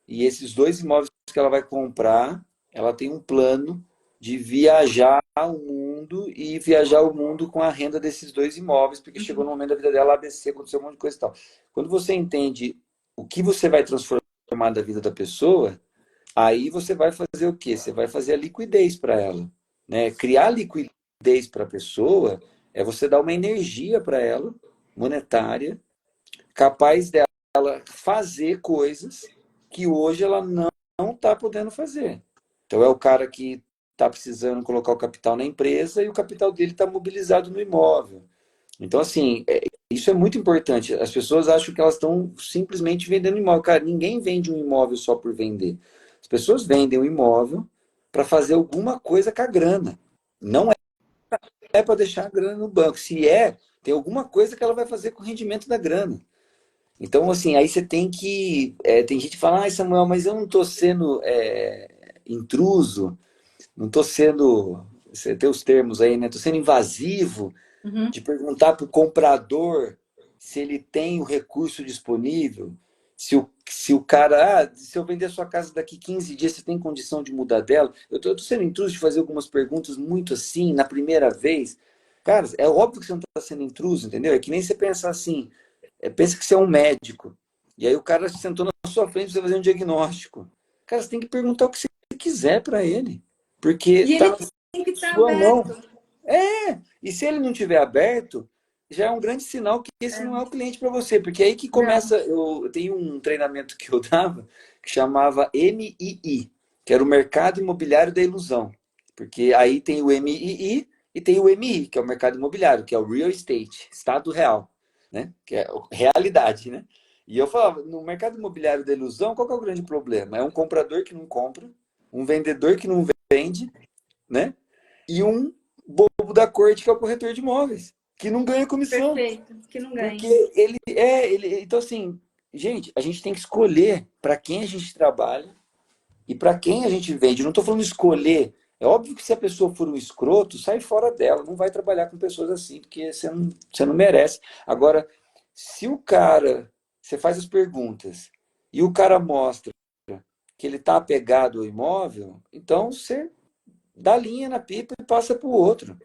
e esses 2 imóveis que ela vai comprar, ela tem um plano de viajar o mundo e viajar o mundo com a renda desses 2 imóveis, porque chegou no momento da vida dela, ABC, aconteceu um monte de coisa e tal. Quando você entende o que você vai transformar da vida da pessoa, aí você vai fazer o quê? Você vai fazer a liquidez para ela, né? Criar liquidez para a pessoa é você dar uma energia para ela, monetária, capaz dela fazer coisas que hoje ela não está podendo fazer. Então é o cara que está precisando colocar o capital na empresa e o capital dele está mobilizado no imóvel. Então, assim, isso é muito importante. As pessoas acham que elas estão simplesmente vendendo imóvel. Cara, ninguém vende um imóvel só por vender. As pessoas vendem um imóvel para fazer alguma coisa com a grana. Não é para deixar a grana no banco. Se tem alguma coisa que ela vai fazer com o rendimento da grana. Então, assim, aí você tem que. Tem gente que fala, ai, Samuel, mas eu não estou sendo intruso, não estou sendo. Você tem os termos aí, né? Estou sendo invasivo Uhum. de perguntar para o comprador se ele tem o recurso disponível, se o cara, se eu vender a sua casa daqui 15 dias, você tem condição de mudar dela? Eu estou sendo intruso de fazer algumas perguntas muito assim, na primeira vez. Cara, é óbvio que você não está sendo intruso, entendeu? É que nem você pensar assim, pensa que você é um médico, e aí o cara sentou na sua frente para você fazer um diagnóstico. Cara, você tem que perguntar o que você quiser para ele, porque E está ele na tem que estar sua mão. aberto. E se ele não tiver aberto, já é um grande sinal que esse não é o cliente para você, porque é aí que Não. começa. Eu tenho um treinamento que eu dava que chamava MII, que era o Mercado Imobiliário da Ilusão, porque aí tem o MII e tem o MI, que é o Mercado Imobiliário, que é o Real Estate, Estado Real, né? Que é realidade, né? E eu falava, no mercado imobiliário da ilusão, qual que é o grande problema? É um comprador que não compra, um vendedor que não vende, né? E um bobo da corte, que é o corretor de imóveis, que não ganha comissão. Perfeito. Que não Porque ganhe. então assim, gente, a gente tem que escolher para quem a gente trabalha e para quem a gente vende. Eu não estou falando escolher. É óbvio que se a pessoa for um escroto, sai fora dela. Não vai trabalhar com pessoas assim, porque você não merece. Agora, se o cara, você faz as perguntas e o cara mostra que ele está apegado ao imóvel, então você dá linha na pipa e passa para o outro.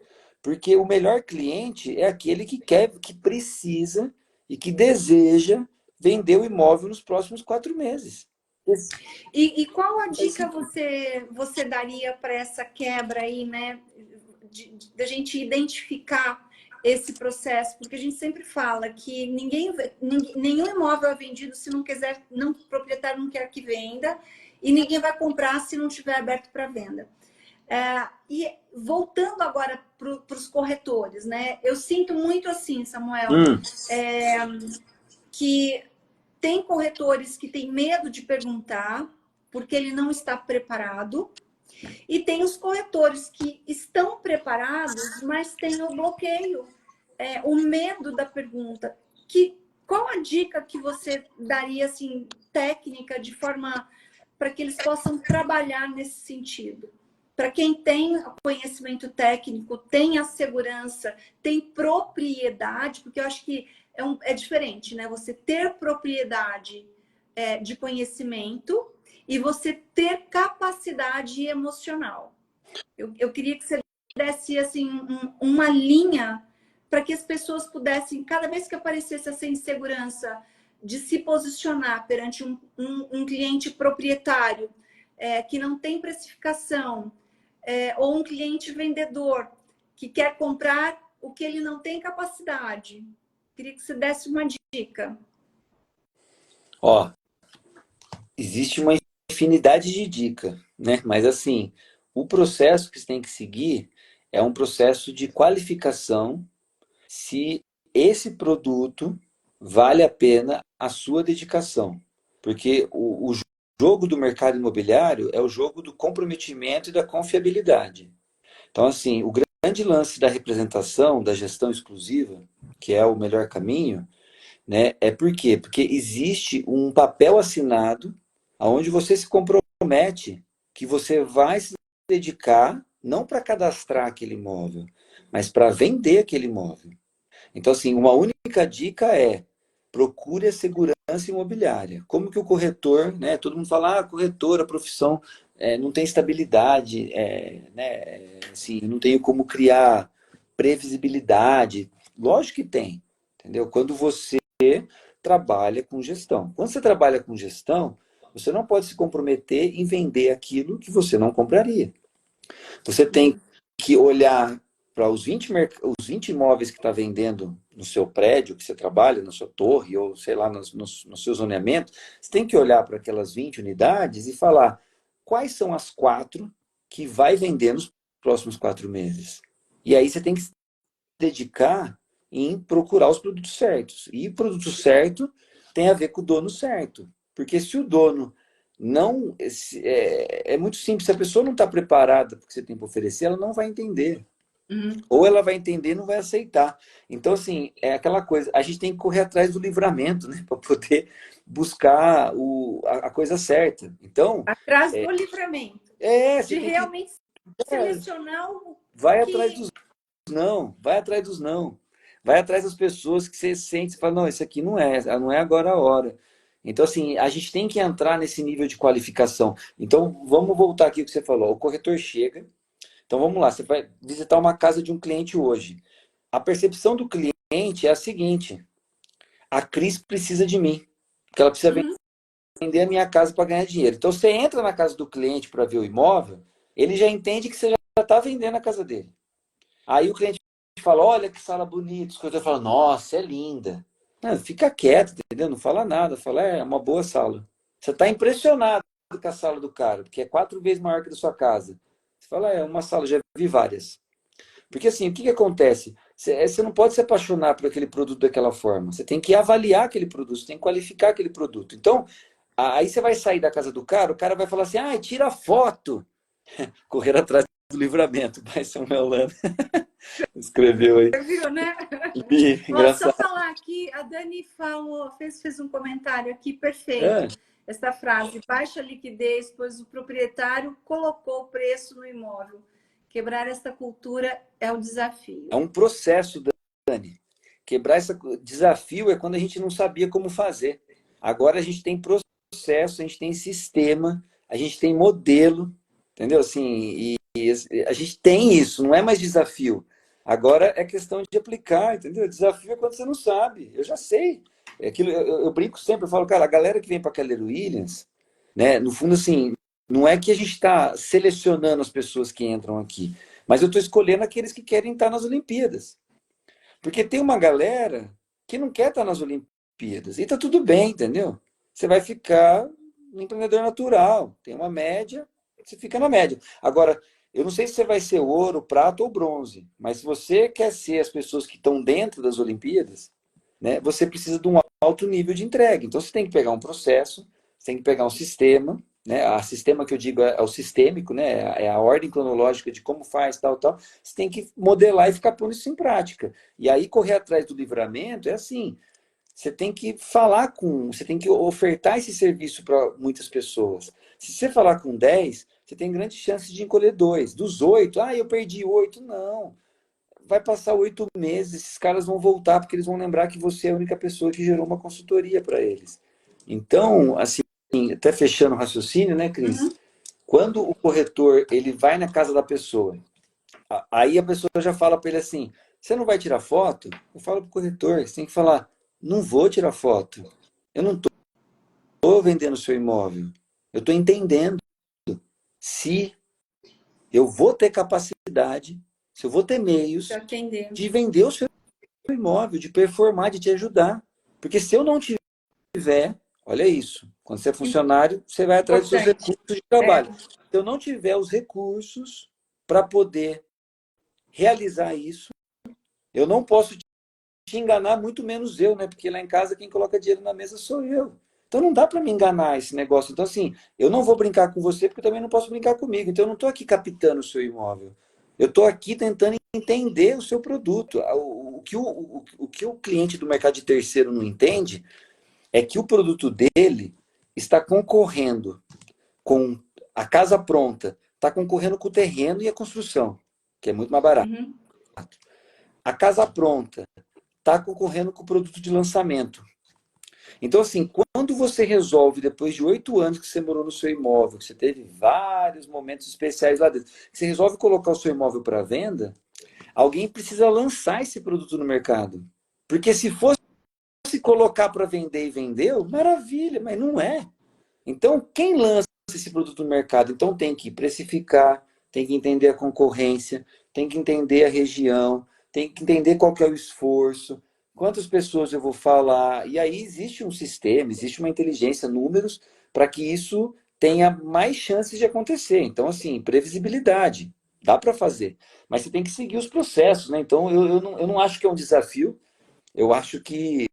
Porque o melhor cliente é aquele que quer, que precisa e que deseja vender o imóvel nos próximos 4 meses. E qual a dica você daria para essa quebra aí, né? Da gente identificar esse processo, porque a gente sempre fala que nenhum imóvel é vendido se não quiser, não, o proprietário não quer que venda, e ninguém vai comprar se não estiver aberto para venda. E voltando agora para os corretores, né? Eu sinto muito assim, Samuel, que tem corretores que têm medo de perguntar, porque ele não está preparado. E tem os corretores que estão preparados, mas tem o bloqueio, o medo da pergunta. Qual a dica que você daria, assim, técnica, de forma para que eles possam trabalhar nesse sentido? Para quem tem conhecimento técnico, tem a segurança, tem propriedade, porque eu acho que é diferente, né? Você ter propriedade de conhecimento e você ter capacidade emocional. Eu queria que você desse assim, uma linha para que as pessoas pudessem, cada vez que aparecesse essa insegurança de se posicionar perante um cliente proprietário que não tem precificação, ou um cliente vendedor que quer comprar o que ele não tem capacidade. Queria que você desse uma dica. Ó, existe uma infinidade de dicas, né? Mas assim, o processo que você tem que seguir é um processo de qualificação se esse produto vale a pena a sua dedicação. Porque o jogo do mercado imobiliário é o jogo do comprometimento e da confiabilidade. Então, assim, o grande lance da representação, da gestão exclusiva, que é o melhor caminho, né, é por quê? Porque existe um papel assinado onde você se compromete que você vai se dedicar não para cadastrar aquele imóvel, mas para vender aquele imóvel. Então, assim, uma única dica é procure a segurança imobiliária. Como que o corretor, né? Todo mundo fala, corretor, a profissão não tem estabilidade, né? Assim, não tenho como criar previsibilidade. Lógico que tem, entendeu? Quando você trabalha com gestão. Quando você trabalha com gestão, você não pode se comprometer em vender aquilo que você não compraria. Você tem que olhar para os 20 imóveis que está vendendo no seu prédio, que você trabalha, na sua torre, ou sei lá, no seu zoneamento. Você tem que olhar para aquelas 20 unidades e falar quais são as 4 que vai vender nos próximos 4 meses. E aí você tem que se dedicar em procurar os produtos certos. E o produto certo tem a ver com o dono certo. Porque se o dono não. É muito simples. Se a pessoa não está preparada para o que você tem para oferecer, ela não vai entender. Ou ela vai entender e não vai aceitar. Então, assim, é aquela coisa. A gente tem que correr atrás do livramento, né? Para poder buscar a coisa certa. Então. Atrás do livramento. De realmente selecionar o. Vai atrás dos não. Vai atrás dos não. Vai atrás das pessoas que você sente e fala, não, isso aqui não é agora a hora. Então, assim, a gente tem que entrar nesse nível de qualificação. Então, vamos voltar aqui ao que você falou. O corretor chega. Então, vamos lá. Você vai visitar uma casa de um cliente hoje. A percepção do cliente é a seguinte. A Cris precisa de mim. Porque ela precisa vender a minha casa para ganhar dinheiro. Então, você entra na casa do cliente para ver o imóvel, ele já entende que você já está vendendo a casa dele. Aí o cliente fala, olha que sala bonita. O corretor fala, nossa, é linda. Não, fica quieto, entendeu? Não fala nada. Fala, é uma boa sala. Você está impressionado com a sala do cara, porque é 4 vezes maior que a da sua casa. Você fala, é uma sala, já vi várias. Porque assim, o que acontece? Você não pode se apaixonar por aquele produto daquela forma. Você tem que avaliar aquele produto, você tem que qualificar aquele produto. Então, aí você vai sair da casa do cara, o cara vai falar assim, tira foto. Correr atrás do livramento. Vai ser um Melano. Escreveu aí. Você viu, né? Só falar aqui, a Dani fez um comentário aqui perfeito. Essa frase, baixa liquidez, pois o proprietário colocou o preço no imóvel. Quebrar essa cultura é o desafio. É um processo, Dani. Quebrar esse desafio é quando a gente não sabia como fazer. Agora a gente tem processo, a gente tem sistema, a gente tem modelo, entendeu? Assim, e a gente tem isso, não é mais desafio. Agora é questão de aplicar, entendeu? O desafio é quando você não sabe. Eu já sei. Eu brinco sempre, eu falo, cara, a galera que vem para Keller Williams, né, no fundo, assim, não é que a gente está selecionando as pessoas que entram aqui, mas eu estou escolhendo aqueles que querem estar nas Olimpíadas. Porque tem uma galera que não quer estar nas Olimpíadas. E tá tudo bem, entendeu? Você vai ficar um empreendedor natural. Tem uma média, você fica na média. Agora, eu não sei se você vai ser ouro, prata ou bronze, mas se você quer ser as pessoas que estão dentro das Olimpíadas, né, você precisa de um alto nível de entrega. Então, você tem que pegar um processo, você tem que pegar um sistema, né? A sistema que eu digo é o sistêmico, né? É a ordem cronológica de como faz, tal. Você tem que modelar e ficar pondo isso em prática. E aí, correr atrás do livramento é assim, você tem que você tem que ofertar esse serviço para muitas pessoas. Se você falar com 10, você tem grande chance de encolher 2. Dos 8, eu perdi 8. Não. Vai passar 8 meses, esses caras vão voltar, porque eles vão lembrar que você é a única pessoa que gerou uma consultoria para eles. Então, assim, até fechando o raciocínio, né, Cris? Quando o corretor ele vai na casa da pessoa, aí a pessoa já fala para ele assim, você não vai tirar foto? Eu falo para o corretor, você tem que falar, não vou tirar foto. Eu não estou vendendo o seu imóvel. Eu estou entendendo se eu vou ter capacidade, se eu vou ter meios de vender o seu imóvel, de performar, de te ajudar. Porque se eu não tiver, olha isso, quando você é funcionário, você vai atrás dos seus recursos de trabalho. Se eu não tiver os recursos para poder realizar isso, eu não posso te enganar, muito menos eu, né? Porque lá em casa quem coloca dinheiro na mesa sou eu. Então não dá para me enganar esse negócio. Então, assim, eu não vou brincar com você porque eu também não posso brincar comigo. Então eu não estou aqui captando o seu imóvel. Eu estou aqui tentando entender o seu produto. O que o cliente do mercado de terceiro não entende é que o produto dele está concorrendo com a casa pronta, está concorrendo com o terreno e a construção, que é muito mais barato. Uhum. A casa pronta está concorrendo com o produto de lançamento. Então, assim, quando você resolve, depois de 8 anos que você morou no seu imóvel, que você teve vários momentos especiais lá dentro, você resolve colocar o seu imóvel para venda, alguém precisa lançar esse produto no mercado. Porque se fosse colocar para vender e vendeu, maravilha, mas não é. Então, quem lança esse produto no mercado? Então, tem que precificar, tem que entender a concorrência, tem que entender a região, tem que entender qual que é o esforço, quantas pessoas eu vou falar. E aí existe um sistema, existe uma inteligência, números, para que isso tenha mais chances de acontecer. Então, assim, previsibilidade, dá para fazer. Mas você tem que seguir os processos, né? Então, eu não acho que é um desafio, eu acho que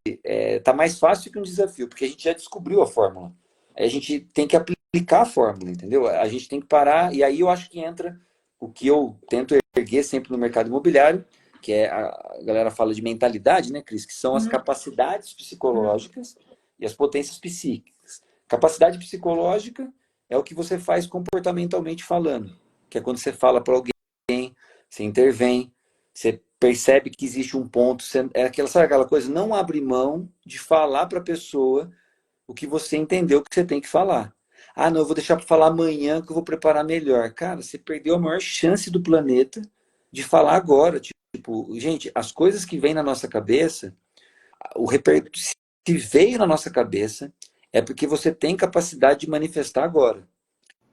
tá mais fácil que um desafio, porque a gente já descobriu a fórmula. Aí a gente tem que aplicar a fórmula, entendeu? A gente tem que parar, e aí eu acho que entra o que eu tento erguer sempre no mercado imobiliário, que é a galera fala de mentalidade, né, Cris? Que são as capacidades psicológicas e as potências psíquicas. Capacidade psicológica é o que você faz comportamentalmente falando, que é quando você fala para alguém, você intervém, você percebe que existe um ponto, sabe aquela coisa, não abre mão de falar para a pessoa o que você entendeu que você tem que falar. Ah, não, eu vou deixar para falar amanhã que eu vou preparar melhor. Cara, você perdeu a maior chance do planeta de falar agora. Tipo, gente, as coisas que vêm na nossa cabeça, se veio na nossa cabeça, é porque você tem capacidade de manifestar agora.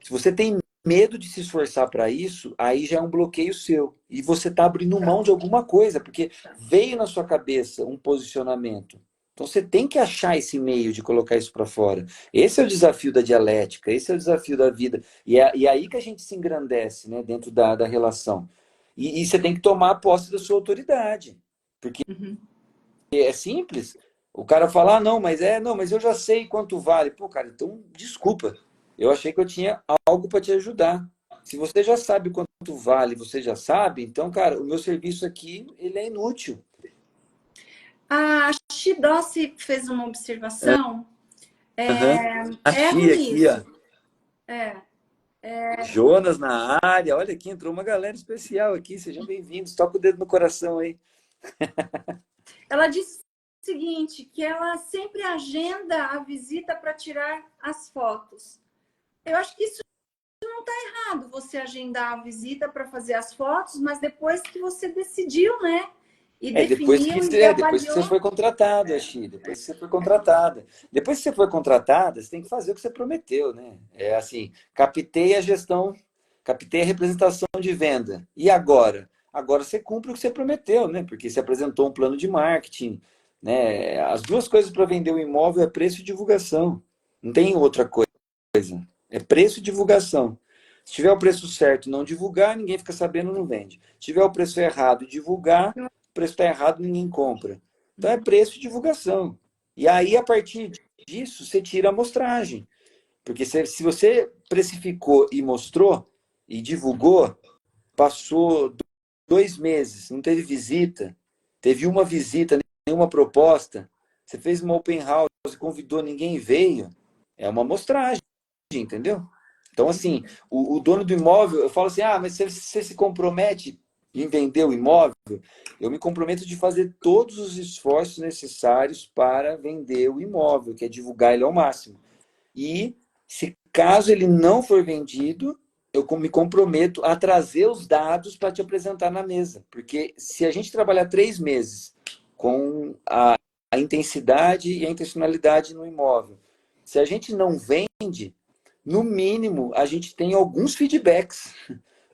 Se você tem medo de se esforçar para isso, aí já é um bloqueio seu. E você está abrindo mão de alguma coisa, porque veio na sua cabeça um posicionamento. Então você tem que achar esse meio de colocar isso para fora. Esse é o desafio da dialética, esse é o desafio da vida. E é aí que a gente se engrandece, né, dentro da relação. E você tem que tomar posse da sua autoridade. Porque é simples. O cara fala, ah, não, mas eu já sei quanto vale. Pô, cara, então desculpa. Eu achei que eu tinha algo para te ajudar. Se você já sabe quanto vale, você já sabe, então, cara, o meu serviço aqui, ele é inútil. A Shidossi fez uma observação. A Erro tia aqui, ó. nisso. Jonas na área. Olha aqui, entrou uma galera especial aqui. Sejam bem-vindos. Toca o dedo no coração aí. Ela disse o seguinte, que ela sempre agenda a visita para tirar as fotos. Eu acho que isso não está errado, você agendar a visita para fazer as fotos, mas depois que você decidiu, né? E definiu e Depois que você avaliou. foi contratada, Xi, depois que você foi contratada. Depois que você foi contratada, você tem que fazer o que você prometeu, né? É assim, captei a gestão, captei a representação de venda. E agora? Agora você cumpre o que você prometeu, né? Porque você apresentou um plano de marketing, né? As duas coisas para vender o imóvel é preço e divulgação. Não tem outra coisa. É preço e divulgação. Se tiver o preço certo e não divulgar, ninguém fica sabendo, não vende. Se tiver o preço errado e divulgar, o preço está errado, ninguém compra. Então é preço e divulgação. E aí, a partir disso, você tira a amostragem. Porque se você precificou e mostrou e divulgou, passou 2 meses, não teve visita, teve uma visita, nenhuma proposta, você fez uma open house, convidou, ninguém veio, é uma amostragem, entendeu? Então, assim, o dono do imóvel, eu falo assim, ah, mas você se compromete em vender o imóvel? Eu me comprometo de fazer todos os esforços necessários para vender o imóvel, que é divulgar ele ao máximo. E, se caso ele não for vendido, eu me comprometo a trazer os dados para te apresentar na mesa. Porque se a gente trabalhar 3 meses com a intensidade e a intencionalidade no imóvel, se a gente não vende, no mínimo, a gente tem alguns feedbacks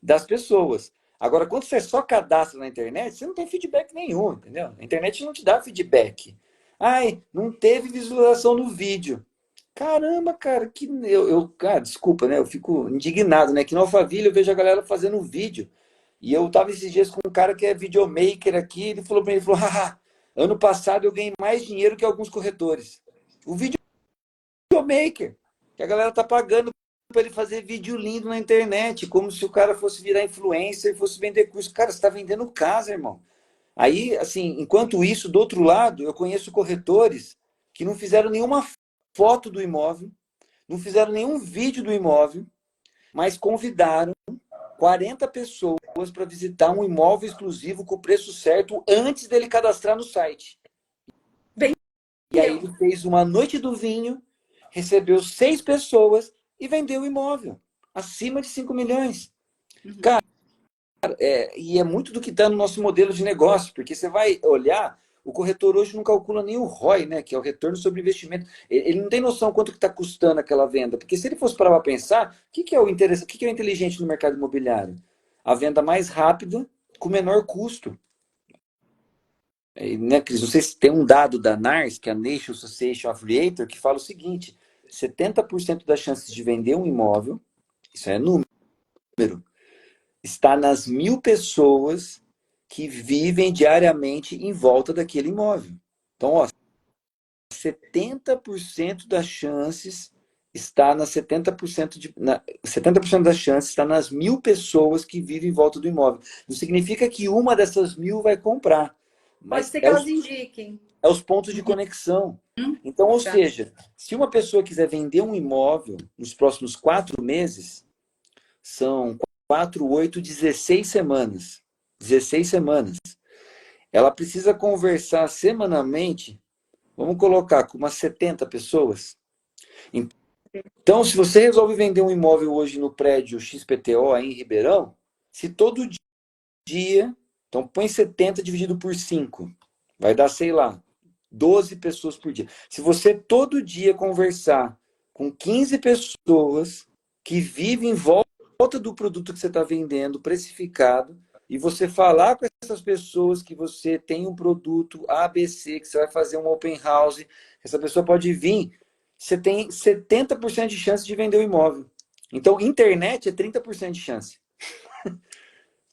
das pessoas. Agora, quando você só cadastra na internet, você não tem feedback nenhum, entendeu? A internet não te dá feedback. Ai, não teve visualização no vídeo. Caramba, cara, cara, desculpa, né? Eu fico indignado, né? Que no Alphaville eu vejo a galera fazendo vídeo. E eu tava esses dias com um cara que é videomaker aqui, ele falou pra mim, ele falou, haha, Ano passado eu ganhei mais dinheiro que alguns corretores. O videomaker, que a galera tá pagando para ele fazer vídeo lindo na internet, como se o cara fosse virar influencer e fosse vender curso. Cara, você está vendendo casa, irmão. Aí, assim, enquanto isso, do outro lado, eu conheço corretores que não fizeram nenhuma foto do imóvel, não fizeram nenhum vídeo do imóvel, mas convidaram 40 pessoas para visitar um imóvel exclusivo com o preço certo antes dele cadastrar no site. Bem, e aí ele fez uma noite do vinho, recebeu 6 pessoas e vendeu o imóvel acima de 5 milhões. Cara, e é muito do que está no nosso modelo de negócio, porque você vai olhar, o corretor hoje não calcula nem o ROI, né, que é o retorno sobre investimento. Ele não tem noção quanto que está custando aquela venda, porque se ele fosse parar para pensar, o que é o interesse, o que é o inteligente no mercado imobiliário? A venda mais rápida, com menor custo. Né, Cris? Não sei se tem um dado da NARS, que é a National Association of Realtors, que fala o seguinte: 70% das chances de vender um imóvel, isso é número, está nas 1.000 pessoas que vivem diariamente em volta daquele imóvel. Então, ó, 70% das chances está nas 70% das chances está nas 1.000 pessoas que vivem em volta do imóvel. Não significa que uma dessas 1.000 vai comprar, pode mas ser que elas indiquem. é os pontos de conexão. Então, ou seja, se uma pessoa quiser vender um imóvel nos próximos 4 meses, são 4, 8, 16 semanas. 16 semanas. Ela precisa conversar semanalmente, vamos colocar, com umas 70 pessoas. Então, se você resolve vender um imóvel hoje no prédio XPTO, aí em Ribeirão, se todo dia, então põe 70 dividido por 5, vai dar, sei lá, 12 pessoas por dia. Se você todo dia conversar com 15 pessoas que vivem em volta do produto que você está vendendo, precificado, e você falar com essas pessoas que você tem um produto ABC, que você vai fazer um open house, essa pessoa pode vir, você tem 70% de chance de vender o imóvel. Então, internet é 30% de chance.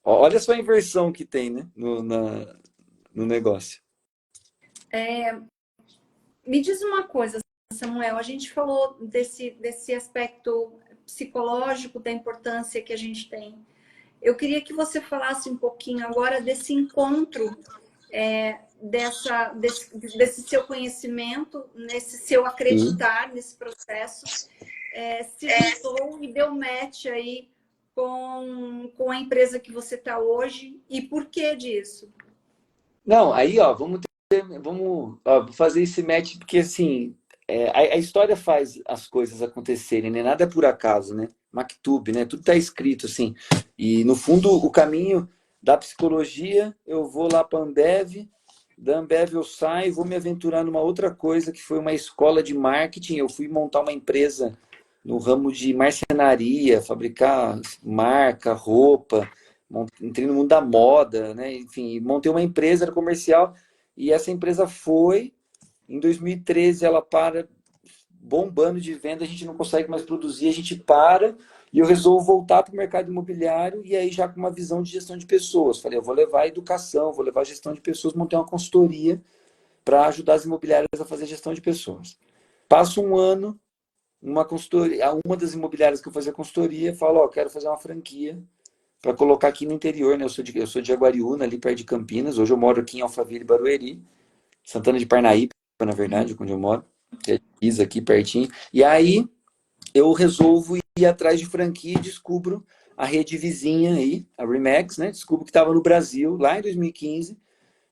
Olha só a inversão que tem, né, no negócio. Me diz uma coisa, Samuel, a gente falou desse aspecto psicológico, da importância que a gente tem. Eu queria que você falasse um pouquinho agora desse encontro, desse seu conhecimento, nesse seu acreditar nesse processo, se juntou e deu match aí com a empresa que você está hoje, e por que disso? Não, aí, ó, vamos fazer esse match, porque assim, a história faz as coisas acontecerem, né? Nada é por acaso, né? Maktub, né? Tudo está escrito, assim. E, no fundo, o caminho da psicologia, eu vou lá para a Ambev, da Ambev eu saio, vou me aventurar numa outra coisa, que foi uma escola de marketing. Eu fui montar uma empresa no ramo de marcenaria, fabricar marca, roupa, entrei no mundo da moda, né? Enfim, montei uma empresa comercial e essa empresa foi, em 2013 ela para bombando de venda, a gente não consegue mais produzir, a gente para e eu resolvo voltar para o mercado imobiliário e aí já com uma visão de gestão de pessoas. Falei, eu vou levar a educação, vou levar a gestão de pessoas, montei uma consultoria para ajudar as imobiliárias a fazer gestão de pessoas. Passo um ano, uma consultoria, uma das imobiliárias que eu fazia consultoria, falo, ó, quero fazer uma franquia para colocar aqui no interior, né? Eu sou de Jaguariúna, ali perto de Campinas. Hoje eu moro aqui em Alphaville, Barueri, Santana de Parnaíba, na verdade, onde eu moro. É aqui pertinho. E aí eu resolvo ir atrás de franquia e descubro a rede vizinha aí, a Remax, né? Descubro que estava no Brasil, lá em 2015.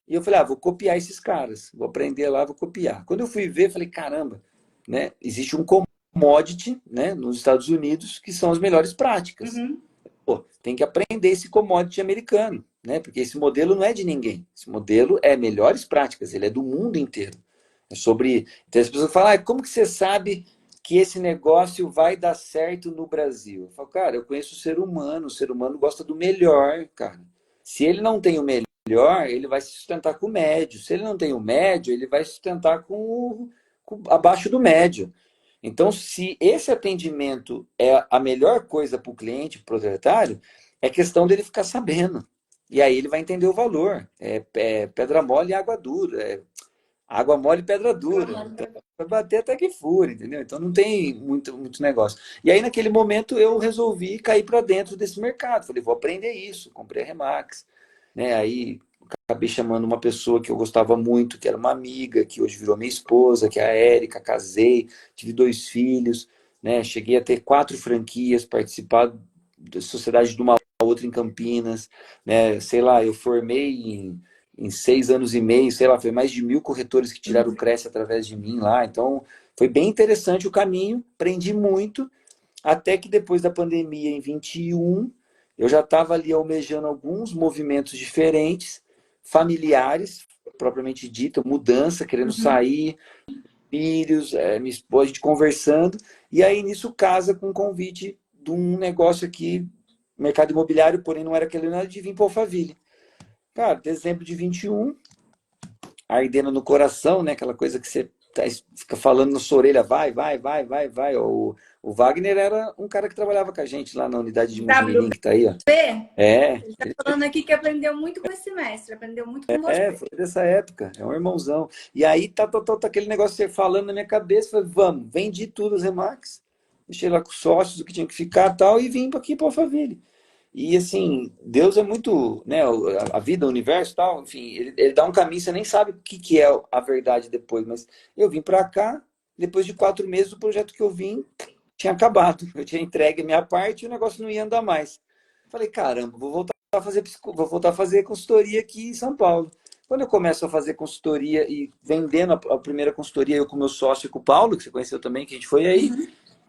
E eu falei, vou copiar esses caras. Vou aprender lá, vou copiar. Quando eu fui ver, falei, caramba, né? Existe um commodity, né, nos Estados Unidos, que são as melhores práticas. Pô, tem que aprender esse commodity americano, né? Porque esse modelo não é de ninguém. Esse modelo é melhores práticas, ele é do mundo inteiro. É sobre. Então as pessoas falam, como que você sabe que esse negócio vai dar certo no Brasil? Eu falo, cara, eu conheço o ser humano gosta do melhor, cara. Se ele não tem o melhor, ele vai se sustentar com o médio. Se ele não tem o médio, ele vai se sustentar com abaixo do médio. Então, se esse atendimento é a melhor coisa para o cliente, para o proprietário, é questão dele ficar sabendo. E aí ele vai entender o valor. É pedra mole e água dura. Água mole e pedra dura. Então, vai bater até que fura, entendeu? Então não tem muito negócio. E aí, naquele momento, eu resolvi cair para dentro desse mercado. Falei, vou aprender isso. Comprei a Remax. Né? Aí acabei chamando uma pessoa que eu gostava muito, que era uma amiga, que hoje virou minha esposa, que é a Érica. Casei, tive 2 filhos. Né? Cheguei a ter 4 franquias, participar da sociedade de uma outra em Campinas. Né? Sei lá, eu formei em 6 anos e meio, sei lá, foi mais de 1.000 corretores que tiraram o Cresce através de mim lá. Então, foi bem interessante o caminho, aprendi muito, até que depois da pandemia, em 21, eu já estava ali almejando alguns movimentos diferentes, familiares, propriamente dito, mudança, querendo sair, filhos, minha esposa, a gente conversando, e aí nisso casa com um convite de um negócio aqui, mercado imobiliário, porém não era aquele nada de vir para Alphaville. Cara, dezembro de 21, ardendo no coração, né? Aquela coisa que você fica falando na sua orelha, vai, vai, vai, vai, vai. O Wagner era um cara que trabalhava com a gente lá na unidade de Mojimirim, que tá aí, ó. Ele está falando aqui que aprendeu muito com esse mestre, aprendeu muito com você. Foi dessa época, é um irmãozão. E aí tá aquele negócio você falando na minha cabeça, falei, vamos, vendi tudo as Remax, deixei lá com os sócios, o que tinha que ficar e tal, e vim aqui para Alphaville. E assim, Deus é muito, né, a vida, o universo e tal, enfim, ele dá um caminho, você nem sabe o que é a verdade depois, mas eu vim para cá, depois de 4 meses, o projeto que eu vim tinha acabado, eu tinha entregue a minha parte e o negócio não ia andar mais. Falei, caramba, vou voltar a fazer consultoria aqui em São Paulo. Quando eu começo a fazer consultoria e vendendo a primeira consultoria, eu com meu sócio e com o Paulo, que você conheceu também, que a gente foi aí,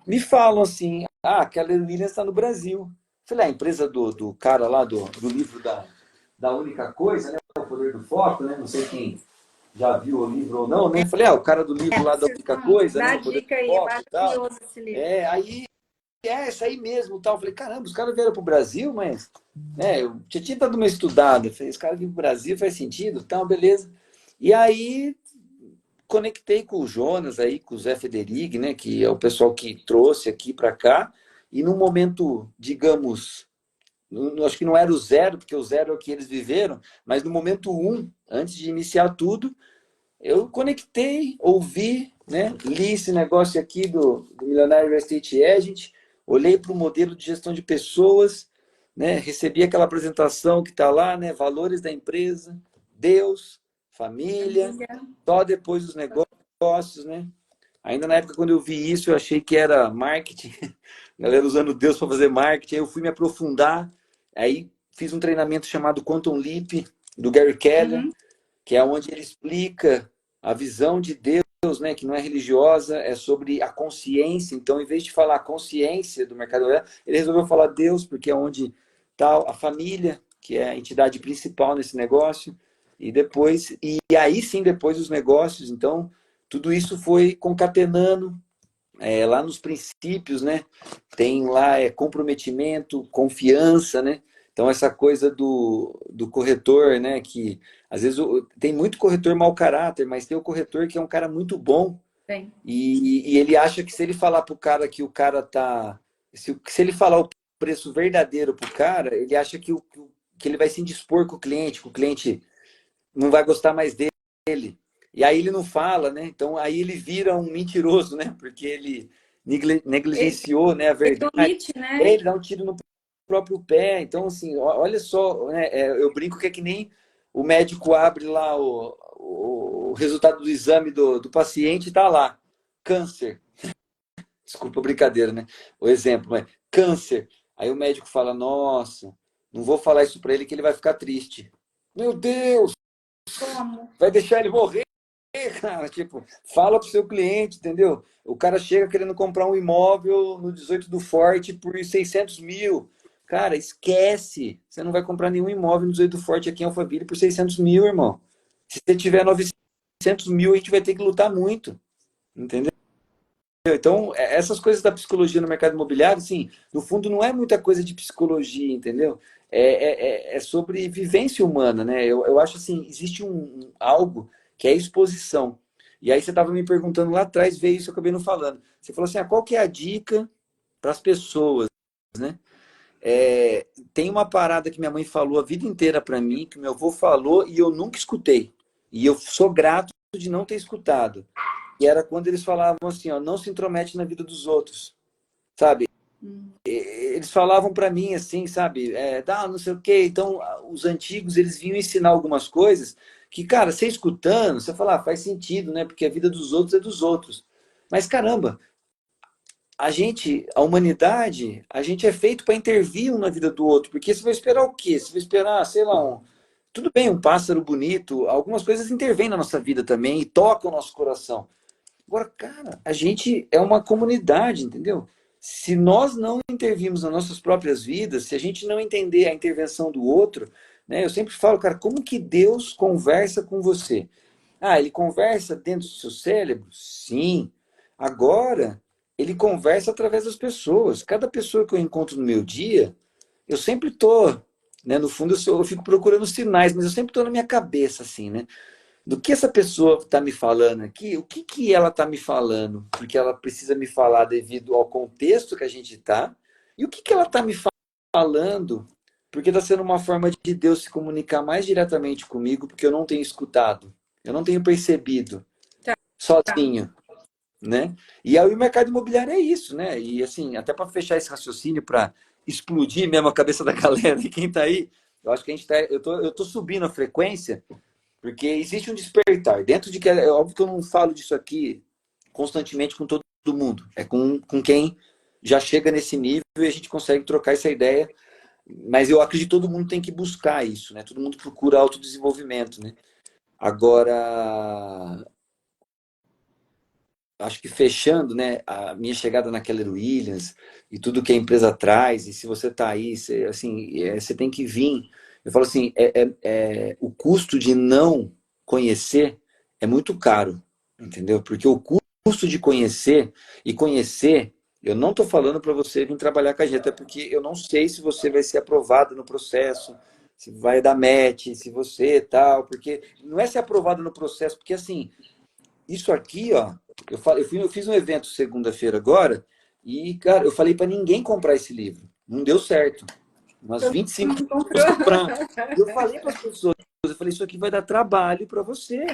me falam assim, a Keller Williams está no Brasil. Falei, a empresa do cara lá do livro da única coisa, né? O poder do foco, né? Não sei quem já viu o livro ou não, né? Falei, o cara do livro lá da única coisa, Dá né? O poder dica do aí, foco e tal. maravilhoso esse livro. Aí essa aí mesmo, tal. Falei, caramba, os caras vieram pro Brasil, mas eu já tinha dado uma estudada. Falei, os caras vêm pro Brasil, faz sentido, tal, beleza. E aí conectei com o Jonas aí, com o Zé Federighi, né? Que é o pessoal que trouxe aqui para cá. E num momento, digamos, acho que não era o zero, porque o zero é o que eles viveram, mas no momento 1, antes de iniciar tudo, eu conectei, ouvi, né, li esse negócio aqui do Milionário Real Estate Agent, olhei para o modelo de gestão de pessoas, né, recebi aquela apresentação que está lá, né, valores da empresa, Deus, família, só depois os negócios, né? Ainda na época, quando eu vi isso, eu achei que era marketing, a galera usando Deus para fazer marketing. Aí eu fui me aprofundar, aí fiz um treinamento chamado Quantum Leap, do Gary Keller, que é onde ele explica a visão de Deus, né, que não é religiosa, é sobre a consciência. Então, em vez de falar consciência do mercado, ele resolveu falar Deus, porque é onde está a família, que é a entidade principal nesse negócio. E aí sim, depois os negócios. Então, tudo isso foi concatenando lá nos princípios, né? Tem lá comprometimento, confiança, né? Então, essa coisa do corretor, né? Que às vezes tem muito corretor mau caráter, mas tem o corretor que é um cara muito bom. E ele acha que se ele falar pro cara que o cara tá. Se ele falar o preço verdadeiro pro cara, ele acha que ele vai se indispor com o cliente não vai gostar mais dele. E aí ele não fala, né? Então aí ele vira um mentiroso, né? Porque ele negligenciou, né, a verdade. Ele dá um tiro no próprio pé. Então, assim, olha só, né? Eu brinco que é que nem o médico abre lá o resultado do exame do paciente e tá lá. Câncer. Desculpa a brincadeira, né? O exemplo, mas câncer. Aí o médico fala, nossa, não vou falar isso para ele que ele vai ficar triste. Meu Deus! Como? Vai deixar ele morrer, cara? Tipo, fala pro seu cliente, entendeu? O cara chega querendo comprar um imóvel no 18 do Forte por 600 mil. Cara, esquece. Você não vai comprar nenhum imóvel no 18 do Forte aqui em Alphaville por 600 mil, irmão. Se você tiver 900 mil, a gente vai ter que lutar muito. Entendeu? Então, essas coisas da psicologia no mercado imobiliário, assim, no fundo não é muita coisa de psicologia, entendeu? É sobre vivência humana, né? Eu acho assim, existe algo que é exposição. E aí você estava me perguntando lá atrás, veio isso, eu acabei não falando. Você falou assim, qual que é a dica para as pessoas, né? tem uma parada que minha mãe falou a vida inteira para mim, que meu avô falou e eu nunca escutei. E eu sou grato de não ter escutado. E era quando eles falavam assim, ó, não se intromete na vida dos outros, sabe? Eles falavam para mim assim, sabe? Não sei o quê. Então, os antigos, eles vinham ensinar algumas coisas que, cara, você escutando, você fala, faz sentido, né? Porque a vida dos outros é dos outros. Mas, caramba, a humanidade, a gente é feito para intervir um na vida do outro. Porque você vai esperar o quê? Você vai esperar, sei lá, tudo bem, um pássaro bonito, algumas coisas intervêm na nossa vida também e tocam o nosso coração. Agora, cara, a gente é uma comunidade, entendeu? Se nós não intervirmos nas nossas próprias vidas, se a gente não entender a intervenção do outro, né? Eu sempre falo, cara, como que Deus conversa com você? Ele conversa dentro do seu cérebro? Sim. Agora, ele conversa através das pessoas. Cada pessoa que eu encontro no meu dia, eu sempre tô, né? No fundo, eu fico procurando sinais, mas eu sempre tô na minha cabeça, assim, né? Do que essa pessoa está me falando aqui, o que, que ela está me falando, porque ela precisa me falar devido ao contexto que a gente está, e o que, que ela está me falando, porque está sendo uma forma de Deus se comunicar mais diretamente comigo, porque eu não tenho escutado, eu não tenho percebido, sozinho, né? E aí o mercado imobiliário é isso, né? E assim, até para fechar esse raciocínio, para explodir mesmo a cabeça da galera e quem está aí, eu acho que a gente tá, eu tô subindo a frequência, porque existe um despertar. Dentro de que é óbvio que eu não falo disso aqui constantemente com todo mundo. É com quem já chega nesse nível e a gente consegue trocar essa ideia. Mas eu acredito que todo mundo tem que buscar isso, né? Todo mundo procura autodesenvolvimento, né? Agora, acho que fechando, né, a minha chegada na Keller Williams e tudo que a empresa traz, e se você está aí, você, assim, você tem que vir. Eu falo assim, o custo de não conhecer é muito caro, entendeu? Porque o custo de conhecer, e conhecer, eu não estou falando para você vir trabalhar com a gente, até porque eu não sei se você vai ser aprovado no processo, se vai dar match, se você tal, porque não é ser aprovado no processo, porque assim, isso aqui, ó, eu fiz um evento segunda-feira agora e, cara, eu falei para ninguém comprar esse livro. Não deu certo. Umas 25 pessoas comprando. E eu falei para as pessoas, eu falei, isso aqui vai dar trabalho para você,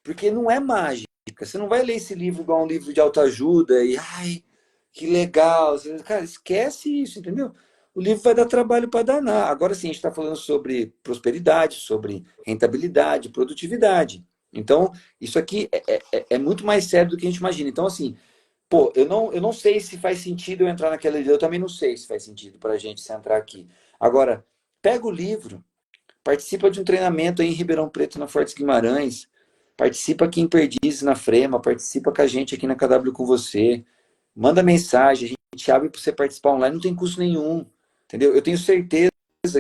porque não é mágica. Você não vai ler esse livro igual um livro de autoajuda e, ai, que legal. Cara, esquece isso, entendeu? O livro vai dar trabalho para danar. Agora sim, a gente está falando sobre prosperidade, sobre rentabilidade, produtividade. Então, isso aqui é muito mais sério do que a gente imagina. Então, assim, pô, eu não sei se faz sentido eu entrar naquela ideia. Eu também não sei se faz sentido para a gente se entrar aqui. Agora, pega o livro, participa de um treinamento aí em Ribeirão Preto, na Fortes Guimarães, participa aqui em Perdizes, na Frema, participa com a gente aqui na KW com você, manda mensagem, a gente abre para você participar online, não tem custo nenhum, entendeu? Eu tenho certeza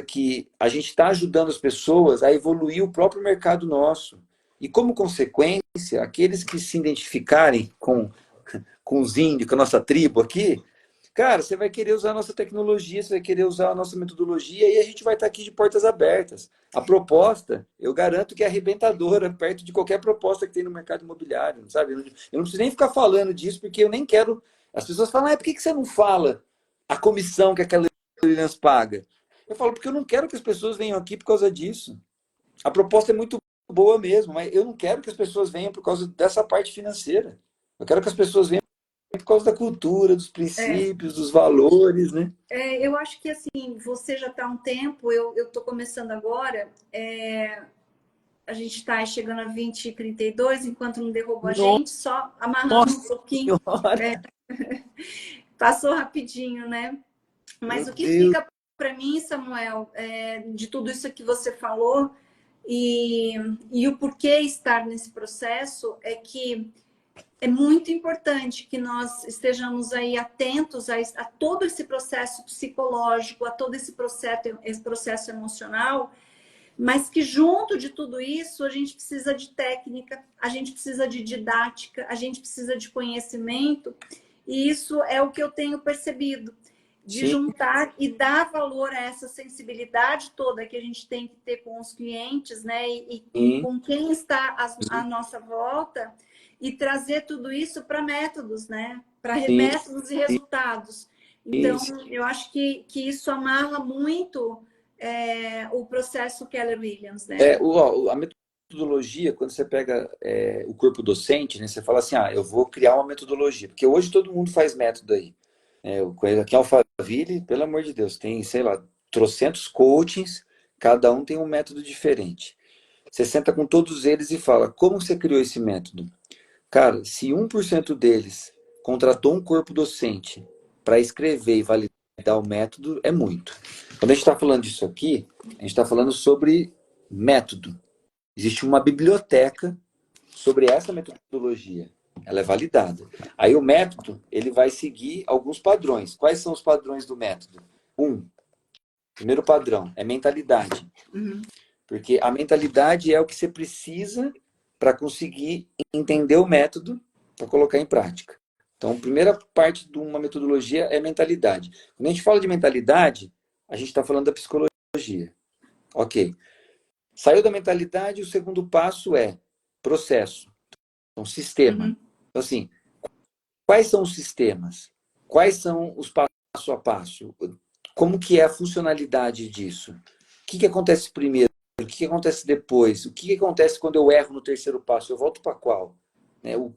que a gente está ajudando as pessoas a evoluir o próprio mercado nosso. E como consequência, aqueles que se identificarem com os índios, com a nossa tribo aqui, cara, você vai querer usar a nossa tecnologia, você vai querer usar a nossa metodologia e a gente vai estar aqui de portas abertas. A proposta, eu garanto que é arrebentadora, perto de qualquer proposta que tem no mercado imobiliário, sabe? Eu não preciso nem ficar falando disso, porque eu nem quero... As pessoas falam, por que você não fala a comissão que aquela Williams paga? Eu falo, porque eu não quero que as pessoas venham aqui por causa disso. A proposta é muito boa mesmo, mas eu não quero que as pessoas venham por causa dessa parte financeira. Eu quero que as pessoas venham por causa da cultura, dos princípios, dos valores, né? Eu acho que assim, você já está há um tempo, eu estou começando agora, a gente está chegando a 20 e 32, enquanto não derrubou a gente, só amarrando um pouquinho. Passou rapidinho, né? Mas Meu o que Deus. fica para mim, Samuel, de tudo isso que você falou e o porquê estar nesse processo é que é muito importante que nós estejamos aí atentos a todo esse processo psicológico, a todo esse processo emocional, mas que junto de tudo isso a gente precisa de técnica, a gente precisa de didática, a gente precisa de conhecimento, e isso é o que eu tenho percebido, de Sim. juntar e dar valor a essa sensibilidade toda que a gente tem que ter com os clientes, né? E com quem está à nossa volta, e trazer tudo isso para métodos, né? Para métodos e resultados. Então, eu acho que isso amarra muito o processo Keller Williams, né? A metodologia, quando você pega o corpo docente, né, você fala assim, eu vou criar uma metodologia, porque hoje todo mundo faz método aí. Aqui em Alphaville, pelo amor de Deus, tem, sei lá, trocentos coachings, cada um tem um método diferente. Você senta com todos eles e fala, como você criou esse método? Cara, se 1% deles contratou um corpo docente para escrever e validar o método, é muito. Quando a gente está falando disso aqui, a gente está falando sobre método. Existe uma biblioteca sobre essa metodologia. Ela é validada. Aí o método, ele vai seguir alguns padrões. Quais são os padrões do método? Primeiro padrão é mentalidade. Porque a mentalidade é o que você precisa para conseguir entender o método para colocar em prática. Então, a primeira parte de uma metodologia é mentalidade. Quando a gente fala de mentalidade, a gente está falando da psicologia. Ok. Saiu da mentalidade, o segundo passo é processo. Então, sistema. Então, assim, quais são os sistemas? Quais são os passo a passo? Como que é a funcionalidade disso? O que acontece primeiro? O que acontece depois? O que acontece quando eu erro no terceiro passo? Eu volto para qual? O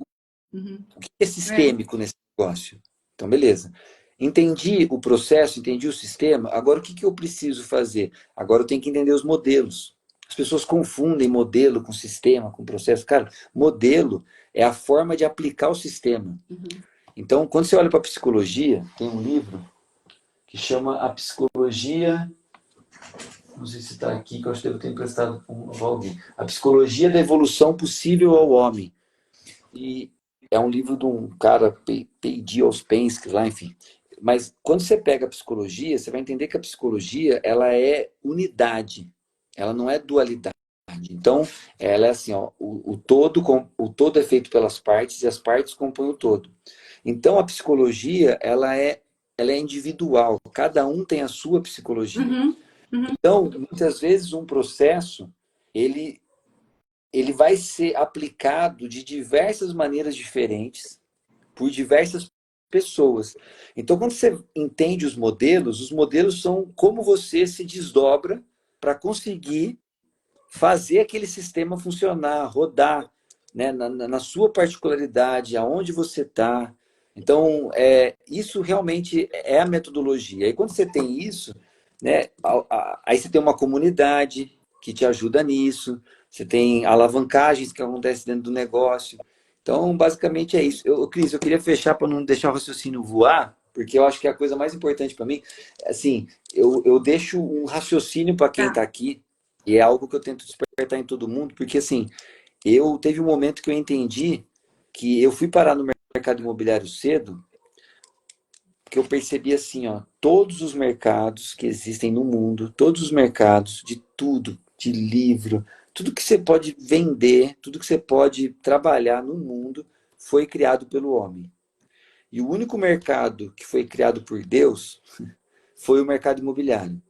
que é sistêmico nesse negócio? Então, beleza. Entendi o processo, entendi o sistema. Agora, o que eu preciso fazer? Agora eu tenho que entender os modelos. As pessoas confundem modelo com sistema, com processo. Cara, modelo é a forma de aplicar o sistema. Então, quando você olha para a psicologia, tem um livro que chama A Psicologia... Não sei se está aqui, que eu acho que devo ter emprestado para alguém. A Psicologia da Evolução Possível ao Homem. E é um livro de um cara, P.D. Ouspensky, lá, enfim. Mas quando você pega a psicologia, você vai entender que a psicologia, ela é unidade. Ela não é dualidade. Então, ela é assim, o todo é feito pelas partes e as partes compõem o todo. Então, a psicologia, ela é individual. Cada um tem a sua psicologia. Então, muitas vezes um processo, ele vai ser aplicado de diversas maneiras diferentes, por diversas pessoas. Então, quando você entende os modelos são como você se desdobra para conseguir fazer aquele sistema funcionar, rodar, né, na sua particularidade, aonde você está. Então, isso realmente é a metodologia. E quando você tem isso, né, aí você tem uma comunidade que te ajuda nisso, você tem alavancagens que acontecem dentro do negócio. Então, basicamente é isso. Cris, eu queria fechar para não deixar o raciocínio voar, porque eu acho que é a coisa mais importante para mim. Assim, eu deixo um raciocínio para quem está aqui, e é algo que eu tento despertar em todo mundo, porque assim, teve um momento que eu entendi que eu fui parar no mercado imobiliário cedo, que eu percebi assim, todos os mercados que existem no mundo, todos os mercados de tudo, de livro, tudo que você pode vender, tudo que você pode trabalhar no mundo, foi criado pelo homem. E o único mercado que foi criado por Deus foi o mercado imobiliário.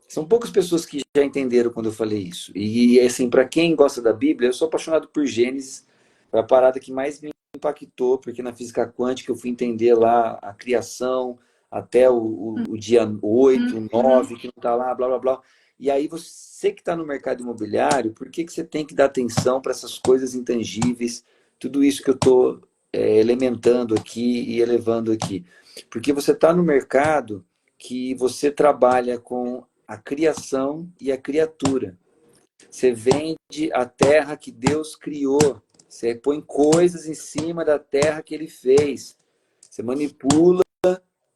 São poucas pessoas que já entenderam quando eu falei isso. E assim, para quem gosta da Bíblia, eu sou apaixonado por Gênesis, foi a parada que mais me impactou, porque na física quântica eu fui entender lá a criação, até o dia 8, 9, que não está lá, blá, blá, blá. E aí você que está no mercado imobiliário, por que você tem que dar atenção para essas coisas intangíveis, tudo isso que eu estou elementando aqui e elevando aqui? Porque você está no mercado que você trabalha com a criação e a criatura. Você vende a terra que Deus criou. Você põe coisas em cima da terra que Ele fez. Você manipula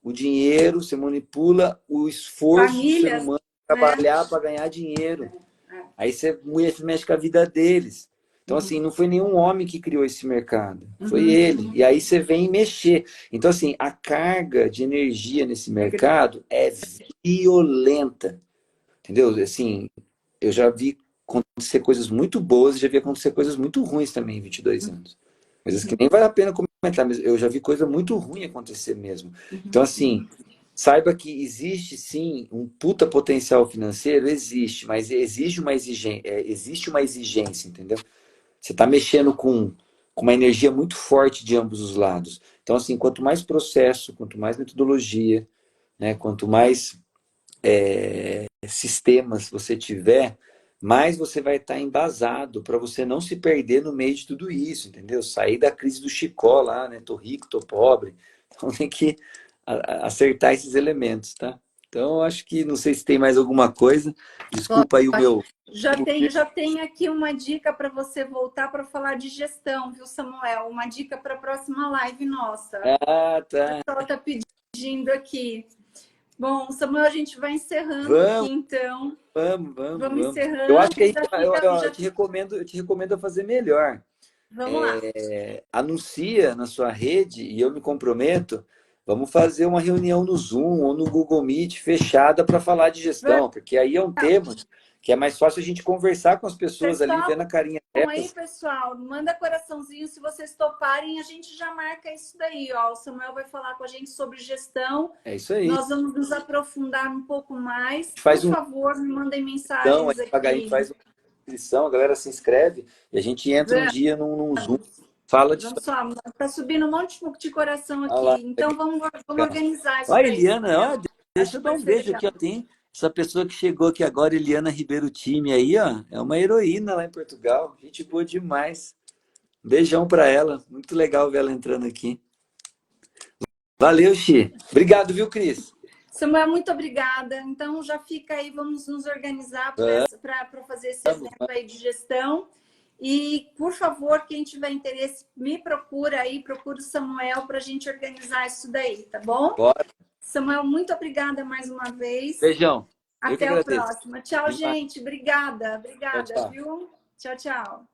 o dinheiro, você manipula o esforço do ser humano para trabalhar para ganhar dinheiro. Aí você mexe com a vida deles. Então, assim, não foi nenhum homem que criou esse mercado. Foi ele. E aí você vem mexer. Então, assim, a carga de energia nesse mercado é violenta. Entendeu? Assim, eu já vi acontecer coisas muito boas e já vi acontecer coisas muito ruins também em 22 anos. Coisas que nem vale a pena comentar, mas eu já vi coisa muito ruim acontecer mesmo. Então, assim, saiba que existe, sim, um puta potencial financeiro, existe, mas existe uma exigência, entendeu? Você está mexendo com uma energia muito forte de ambos os lados. Então, assim, quanto mais processo, quanto mais metodologia, né? Quanto mais sistemas você tiver, mais você vai estar embasado para você não se perder no meio de tudo isso, entendeu? Sair da crise do Chicó lá, né? Tô rico, tô pobre. Então tem que acertar esses elementos, tá? Então, eu acho que, não sei se tem mais alguma coisa. Desculpa aí o meu... Já tem aqui uma dica para você voltar para falar de gestão, viu, Samuel? Uma dica para a próxima live nossa. Ah, tá. O pessoal está pedindo aqui. Bom, Samuel, a gente vai encerrando aqui, então. Vamos. Encerrando. Eu acho que aí, eu te recomendo a fazer melhor. Vamos lá. Anuncia na sua rede e eu me comprometo. Vamos fazer uma reunião no Zoom ou no Google Meet fechada para falar de gestão, porque aí é um tema que é mais fácil a gente conversar com as pessoas ali, vendo a carinha delas. Então aí, pessoal, manda coraçãozinho se vocês toparem, a gente já marca isso daí, ó. O Samuel vai falar com a gente sobre gestão. É isso aí. Nós vamos nos aprofundar um pouco mais. Por favor, me mandem mensagens aqui. A gente faz uma inscrição, a galera se inscreve e a gente entra um dia num Zoom. Fala disso. Tá subindo um monte de coração aqui. Então vamos organizar isso. Olha, Eliana, deixa eu dar um beijo aqui, ó. Tem essa pessoa que chegou aqui agora, Eliana Ribeiro Time aí, ó. É uma heroína lá em Portugal. Gente boa demais. Beijão pra ela. Muito legal ver ela entrando aqui. Valeu, Xi. Obrigado, viu, Cris? Samuel, muito obrigada. Então já fica aí, vamos nos organizar para fazer esse evento aí de gestão. E, por favor, quem tiver interesse, me procura aí, procura o Samuel para a gente organizar isso daí, tá bom? Bora. Samuel, muito obrigada mais uma vez. Beijão. Até a próxima. Tchau, gente. Obrigada, tchau. Viu? Tchau, tchau.